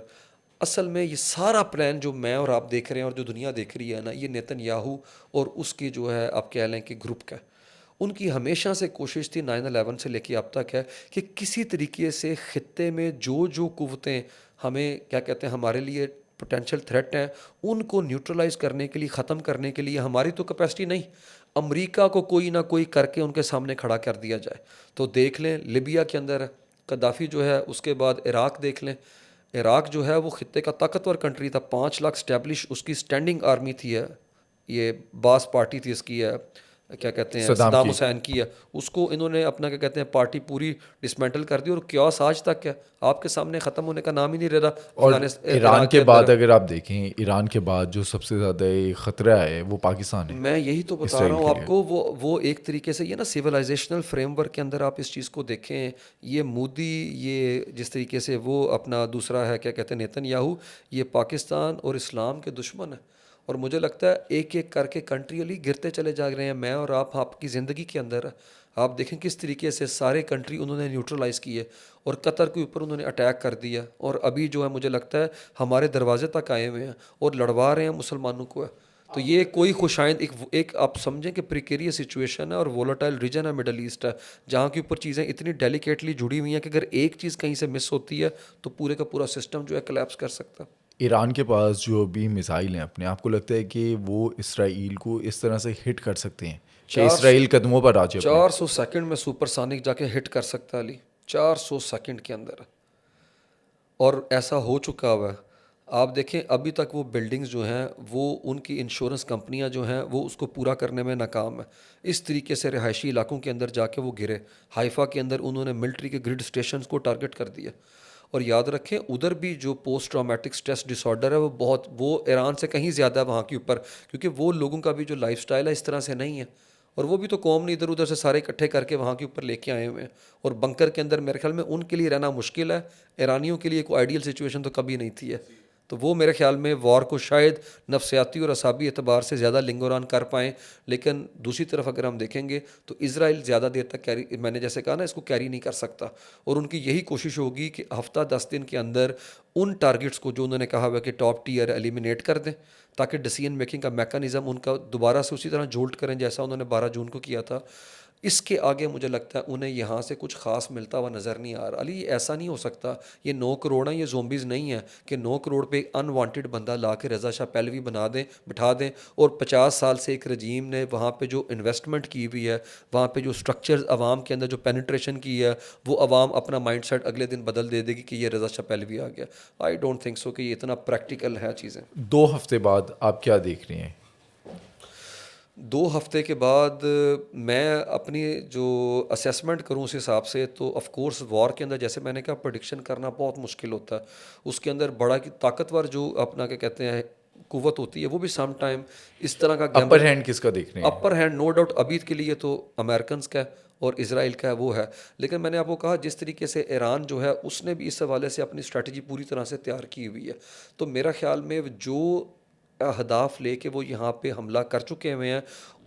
اصل میں یہ سارا پلان جو میں اور آپ دیکھ رہے ہیں اور جو دنیا دیکھ رہی ہے نا, یہ نیتن یاہو اور اس کی جو ہے آپ کہہ لیں کہ گروپ کا, ان کی ہمیشہ سے کوشش تھی 9/11 سے لے کے اب تک ہے کہ کسی طریقے سے خطے میں جو قوتیں ہمیں کیا کہتے ہیں ہمارے لیے پوٹینشیل تھریٹ ہیں ان کو نیوٹرلائز کرنے کے لیے, ختم کرنے کے لیے ہماری تو کیپیسٹی نہیں, امریکہ کو کوئی نہ کوئی کر کے ان کے سامنے کھڑا کر دیا جائے. تو دیکھ لیں لیبیا کے اندر قذافی جو ہے, اس کے بعد عراق دیکھ لیں, عراق جو ہے وہ خطے کا طاقتور کنٹری تھا, 5 لاکھ اسٹیبلش اس کی اسٹینڈنگ آرمی تھی, ہے یہ باس پارٹی تھی اس کی, ہے کیا کہتے ہیں صدام صدام کی. حسین کی ہے, اس کو انہوں نے اپنا کیا کہتے ہیں پارٹی پوری ڈسمینٹل کر دی, اور کیوس آج تک ہے آپ کے سامنے ختم ہونے کا نام ہی نہیں رہ رہا. اور ایران عراق کے اندر بعد اگر آپ دیکھیں, ایران کے بعد جو سب سے زیادہ خطرہ ہے وہ پاکستان ہے. میں یہی تو بتا رہا اسرائیل ہوں کے آپ لیے کو, وہ ایک طریقے سے یہ نا سویلائزیشنل فریم ورک کے اندر آپ اس چیز کو دیکھیں, یہ مودی, یہ جس طریقے سے وہ اپنا دوسرا ہے کیا کہتے ہیں نیتن یاہو, یہ پاکستان اور اسلام کے دشمن ہیں. اور مجھے لگتا ہے ایک ایک کر کے کنٹری علی گرتے چلے جا رہے ہیں. میں اور آپ کی زندگی کے اندر آپ دیکھیں کس طریقے سے سارے کنٹری انہوں نے نیوٹرلائز کیے, اور قطر کے اوپر انہوں نے اٹیک کر دیا, اور ابھی جو ہے مجھے لگتا ہے ہمارے دروازے تک آئے ہوئے ہیں اور لڑوا رہے ہیں مسلمانوں کو. تو یہ کوئی خوشائند ایک آپ سمجھیں کہ پریکیریس سچویشن ہے اور وولٹائل ریجن ہے مڈل ایسٹ ہے, جہاں کے اوپر چیزیں اتنی ڈیلیکیٹلی جڑی ہوئی ہیں کہ اگر ایک چیز کہیں سے مس ہوتی ہے تو پورے کا پورا سسٹم جو ہے کلیپس کر سکتا ہے. ایران کے پاس جو بھی میزائل ہیں اپنے, آپ کو لگتا ہے کہ وہ اسرائیل کو اس طرح سے ہٹ کر سکتے ہیں کہ اسرائیل قدموں پر آ جائے؟ 400 سیکنڈ میں سپر سونک جا کے ہٹ کر سکتا ہے علی, 400 سیکنڈ کے اندر, اور ایسا ہو چکا ہوا ہے. آپ دیکھیں ابھی تک وہ بلڈنگز جو ہیں وہ ان کی انشورنس کمپنیاں جو ہیں وہ اس کو پورا کرنے میں ناکام ہے. اس طریقے سے رہائشی علاقوں کے اندر جا کے وہ گرے. حائفہ کے اندر انہوں نے ملٹری کے گریڈ اسٹیشنز کو ٹارگٹ کر دیا. اور یاد رکھیں ادھر بھی جو post traumatic stress dis order ہے وہ ایران سے کہیں زیادہ ہے وہاں کے اوپر, کیونکہ وہ لوگوں کا بھی جو لائف سٹائل ہے اس طرح سے نہیں ہے, اور وہ بھی تو قوم نہیں ادھر ادھر سے سارے اکٹھے کر کے وہاں کے اوپر لے کے آئے ہوئے ہیں. اور بنکر کے اندر میرے خیال میں ان کے لیے رہنا مشکل ہے, ایرانیوں کے لیے کوئی آئیڈیل سچویشن تو کبھی نہیں تھی ہے. تو وہ میرے خیال میں وار کو شاید نفسیاتی اور اعصابی اعتبار سے زیادہ لنگوران کر پائیں. لیکن دوسری طرف اگر ہم دیکھیں گے تو اسرائیل زیادہ دیر تک کیری, میں نے جیسے کہا نا, اس کو کیری نہیں کر سکتا, اور ان کی یہی کوشش ہوگی کہ ہفتہ 10 دن کے اندر ان ٹارگٹس کو جو انہوں نے کہا ہوا کہ ٹاپ ٹیئر ایلیمینیٹ کر دیں, تاکہ ڈیسیژن میکنگ کا میکانزم ان کا دوبارہ سے اسی طرح جولٹ کریں جیسا انہوں نے 12 جون کو کیا تھا. اس کے آگے مجھے لگتا ہے انہیں یہاں سے کچھ خاص ملتا ہوا نظر نہیں آ رہا. علی ایسا نہیں ہو سکتا, یہ 9 کروڑ ہیں, یہ زومبیز نہیں ہیں کہ 9 کروڑ پہ ایک ان وانٹیڈ بندہ لا کے رضا شاہ پہلوی بٹھا دیں, اور 50 سال سے ایک رجیم نے وہاں پہ جو انویسٹمنٹ کی ہوئی ہے, وہاں پہ جو سٹرکچرز عوام کے اندر جو پینیٹریشن کی ہے, وہ عوام اپنا مائنڈ سیٹ اگلے دن بدل دے گی کہ یہ رضا شاہ پہلوی آ گیا. آئی ڈونٹ تھنک سو کہ یہ اتنا پریکٹیکل ہے چیزیں. 2 ہفتے بعد آپ کیا دیکھ رہے ہیں؟ 2 ہفتے کے بعد میں اپنی جو اسیسمنٹ کروں اس حساب سے, تو آف کورس وار کے اندر جیسے میں نے کہا پریڈکشن کرنا بہت مشکل ہوتا ہے. اس کے اندر بڑا کی طاقتور جو اپنا کیا کہتے ہیں قوت ہوتی ہے, وہ بھی سم ٹائم اس طرح کا اپر ہینڈ کس کا دیکھ رہے ہیں؟ اپر ہینڈ نو ڈاؤٹ ابھی کے لیے تو امریکنز کا ہے اور اسرائیل کا ہے, وہ ہے. لیکن میں نے آپ کو کہا جس طریقے سے ایران جو ہے اس نے بھی اس حوالے سے اپنی اسٹریٹجی پوری طرح سے تیار کی ہوئی ہے. تو میرا خیال میں جو اہداف لے کے وہ یہاں پہ حملہ کر چکے ہوئے ہیں,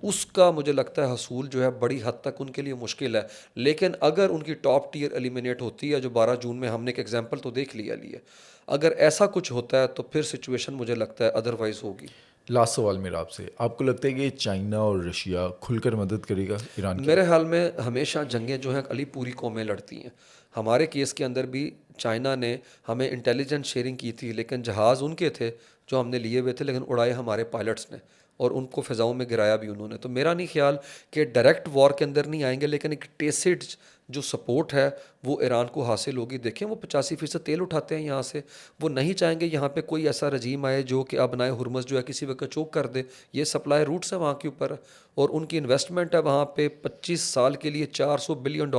اس کا مجھے لگتا ہے حصول جو ہے بڑی حد تک ان کے لیے مشکل ہے. لیکن اگر ان کی ٹاپ ٹیئر ایلیمینیٹ ہوتی ہے, جو 12 جون میں ہم نے ایک ایگزامپل تو دیکھ لیا لی ہے, اگر ایسا کچھ ہوتا ہے تو پھر سچویشن مجھے لگتا ہے ادروائز ہوگی. لاسٹ سوال میرا آپ سے, آپ کو لگتا ہے کہ چائنا اور رشیا کھل کر مدد کرے گا ایران کی؟ میرے خیال میں ہمیشہ جنگیں جو ہیں علی پوری قومیں لڑتی ہیں. ہمارے کیس کے اندر بھی چائنا نے ہمیں انٹیلیجنس شیئرنگ کی تھی, لیکن جہاز ان کے تھے جو ہم نے لیے ہوئے تھے, لیکن اڑائے ہمارے پائلٹس نے, اور ان کو فضاؤں میں گرایا بھی انہوں نے. تو میرا نہیں خیال کہ ڈائریکٹ وار کے اندر نہیں آئیں گے, لیکن ایک ٹیسٹ جو سپورٹ ہے وہ ایران کو حاصل ہوگی. دیکھیں وہ 85% تیل اٹھاتے ہیں یہاں سے, وہ نہیں چاہیں گے یہاں پہ کوئی ایسا رجیم آئے جو کہ ابنائے ہرمز جو ہے کسی وقت چوک کر دے. یہ سپلائی روٹس ہیں وہاں کے اوپر, اور ان کی انویسٹمنٹ ہے وہاں پہ 25 سال کے لیے $400 بلین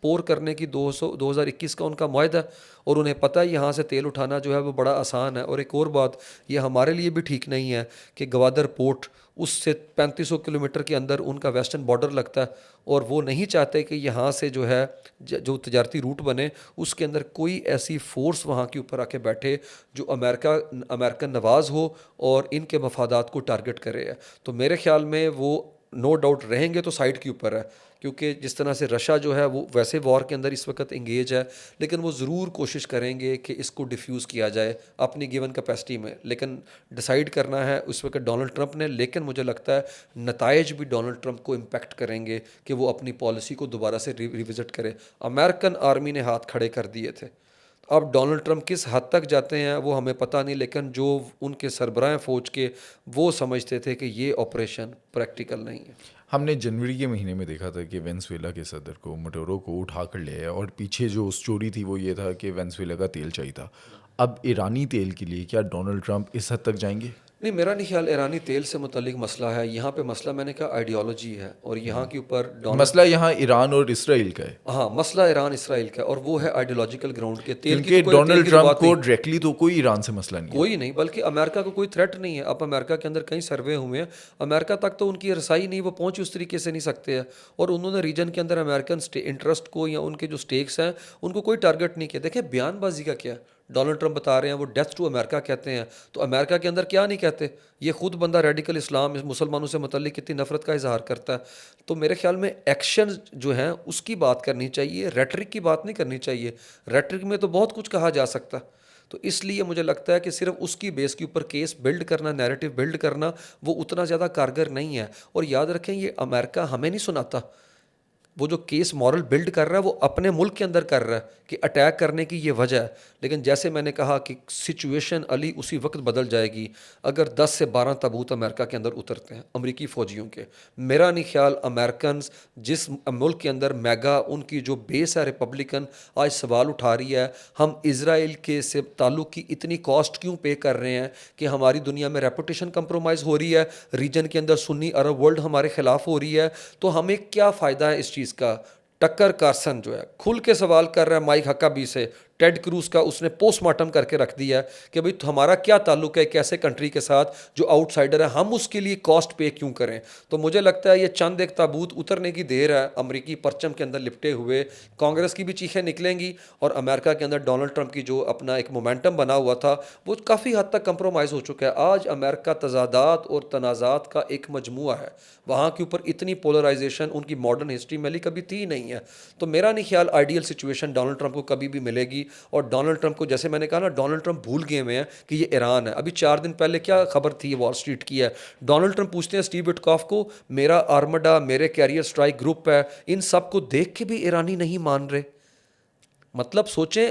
پور کرنے کی, 2021 کا ان کا معاہدہ, اور انہیں پتہ ہے یہاں سے تیل اٹھانا جو ہے وہ بڑا آسان ہے. اور ایک اور بات, یہ ہمارے لیے بھی ٹھیک نہیں ہے کہ گوادر پورٹ اس سے 3500 کلومیٹر کے اندر ان کا ویسٹرن بارڈر لگتا ہے، اور وہ نہیں چاہتے کہ یہاں سے جو ہے جو تجارتی روٹ بنے اس کے اندر کوئی ایسی فورس وہاں کے اوپر آ کے بیٹھے جو امریکن نواز ہو اور ان کے مفادات کو ٹارگٹ کرے. تو میرے خیال میں وہ نو ڈاؤٹ رہیں گے تو سائڈ کے اوپر ہے، کیونکہ جس طرح سے رشیا جو ہے وہ ویسے وار کے اندر اس وقت انگیج ہے، لیکن وہ ضرور کوشش کریں گے کہ اس کو ڈیفیوز کیا جائے اپنی گیون کیپیسٹی میں. لیکن ڈیسائیڈ کرنا ہے اس وقت ڈونلڈ ٹرمپ نے، لیکن مجھے لگتا ہے نتائج بھی ڈونلڈ ٹرمپ کو امپیکٹ کریں گے کہ وہ اپنی پالیسی کو دوبارہ سے ریوزٹ کرے. امریکن آرمی نے ہاتھ کھڑے کر دیے تھے، اب ڈونلڈ ٹرمپ کس حد تک جاتے ہیں وہ ہمیں پتہ نہیں، لیکن جو ان کے سربراہ فوج کے وہ سمجھتے تھے کہ یہ آپریشن پریکٹیکل نہیں ہے. ہم نے جنوری کے مہینے میں دیکھا تھا کہ وینزویلا کے صدر کو مڈورو کو اٹھا کر لیا ہے، اور پیچھے جو اسٹوری تھی وہ یہ تھا کہ وینزویلا کا تیل چاہیے تھا. اب ایرانی تیل کے لیے کیا ڈونلڈ ٹرمپ اس حد تک جائیں گے؟ نہیں، میرا نہیں خیال ایرانی تیل سے متعلق مسئلہ ہے یہاں پہ. مسئلہ میں نے کہا آئیڈیالوجی ہے، اور یہاں کے اوپر مسئلہ یہاں ایران اور اسرائیل کا ہے. ہاں، مسئلہ ایران اسرائیل کا ہے، اور وہ ہے آئیڈیالوجیکل گراؤنڈ کے. تیل کی کیونکہ تو کوئی تیل ڈونلڈ کی تو ٹرمپ بات کو نہیں، ڈائریکٹلی تو کوئی ایران سے مسئلہ نہیں ہے. کوئی نہیں، بلکہ امریکہ کو کوئی تھریٹ نہیں ہے. اب امریکہ کے اندر کئی سروے ہوئے ہیں، امریکہ تک تو ان کی رسائی نہیں، وہ پہنچ اس طریقے سے نہیں سکتے ہیں، اور انہوں نے ریجن کے اندر امریکن انٹرسٹ کو یا ان کے جو سٹیکس ہیں ان کو کوئی ٹارگٹ نہیں کیا. دیکھیں بیان بازی کا کیا ہے، ڈونلڈ ٹرمپ بتا رہے ہیں وہ ڈیتھ ٹو امریکہ کہتے ہیں، تو امریکہ کے اندر کیا نہیں کہتے. یہ خود بندہ ریڈیکل اسلام مسلمانوں سے متعلق کتنی نفرت کا اظہار کرتا ہے. تو میرے خیال میں ایکشن جو ہیں اس کی بات کرنی چاہیے، ریٹرک کی بات نہیں کرنی چاہیے. ریٹرک میں تو بہت کچھ کہا جا سکتا ہے، تو اس لیے مجھے لگتا ہے کہ صرف اس کی بیس کے اوپر کیس بلڈ کرنا، نیریٹو بلڈ کرنا، وہ اتنا زیادہ کارگر نہیں ہے. اور یاد رکھیں یہ امریکہ ہمیں نہیں سناتا، وہ جو کیس مورل بلڈ کر رہا ہے وہ اپنے ملک کے اندر کر رہا ہے کہ اٹیک کرنے کی یہ وجہ ہے. لیکن جیسے میں نے کہا کہ سچویشن علی اسی وقت بدل جائے گی اگر 10 سے 12 تابوت امریکہ کے اندر اترتے ہیں امریکی فوجیوں کے. میرا نہیں خیال امریکنز جس ملک کے اندر میگا ان کی جو بیس ہے ریپبلکن آج سوال اٹھا رہی ہے ہم اسرائیل کے سے تعلق کی اتنی کاسٹ کیوں پے کر رہے ہیں کہ ہماری دنیا میں ریپوٹیشن کمپرومائز ہو رہی ہے، ریجن کے اندر سنی عرب ورلڈ ہمارے خلاف ہو رہی ہے، تو ہمیں کیا فائدہ ہے اس چیز کا. ٹکر کارسن جو ہے کھل کے سوال کر رہا ہے مائک ہکابی سے، ٹیڈ کروز کا اس نے پوسٹ مارٹم کر کے رکھ دیا ہے کہ بھئی ہمارا کیا تعلق ہے ایک ایسے کنٹری کے ساتھ جو آؤٹ سائڈر ہے، ہم اس کے لیے کاسٹ پے کیوں کریں. تو مجھے لگتا ہے یہ چند ایک تابوت اترنے کی دیر ہے امریکی پرچم کے اندر لپٹے ہوئے. کانگریس کی بھی چیخیں نکلیں گی، اور امریکہ کے اندر ڈونلڈ ٹرمپ کی جو اپنا ایک مومنٹم بنا ہوا تھا وہ کافی حد تک کمپرومائز ہو چکا ہے. آج امریکہ تضادات اور تنازعات کا ایک مجموعہ ہے، وہاں کے اوپر اتنی پولرائزیشن ان کی ماڈرن ہسٹری میں کبھی تھی نہیں ہے. تو میرا نہیں خیال آئیڈیل سچویشن ڈونلڈ ٹرمپ کو کبھی بھی ملے گی. اور ڈونلڈ ٹرمپ کو جیسے میں نے کہا نا، ڈونلڈ ٹرمپ بھول گئے ہوئے ہیں کہ یہ ایران ہے. ابھی 4 دن پہلے کیا خبر تھی وال اسٹریٹ کی ہے، ڈونلڈ ٹرمپ پوچھتے ہیں اسٹیو وٹکاف کو میرا آرمڈا میرے کیریئر اسٹرائک گروپ ہے، ان سب کو دیکھ کے بھی ایرانی نہیں مان رہے. مطلب سوچیں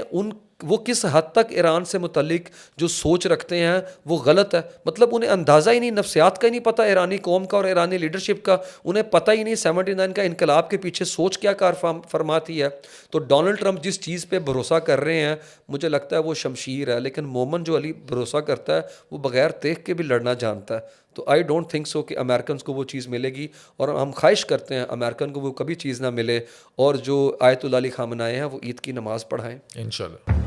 وہ کس حد تک ایران سے متعلق جو سوچ رکھتے ہیں وہ غلط ہے. مطلب انہیں اندازہ ہی نہیں، نفسیات کا ہی نہیں پتہ ایرانی قوم کا اور ایرانی لیڈرشپ کا، انہیں پتہ ہی نہیں 79 کا انقلاب کے پیچھے سوچ کیا کار فرماتی ہے. تو ڈونلڈ ٹرمپ جس چیز پہ بھروسہ کر رہے ہیں مجھے لگتا ہے وہ شمشیر ہے، لیکن مومن جو علی بھروسہ کرتا ہے وہ بغیر دیکھ کے بھی لڑنا جانتا ہے. تو آئی ڈونٹ تھنک سو کہ امریکنز کو وہ چیز ملے گی، اور ہم خواہش کرتے ہیں امریکن کو وہ کبھی چیز نہ ملے، اور جو آیت اللہ علی خامنہ آئے ہیں وہ عید کی نماز پڑھائیں انشاءاللہ.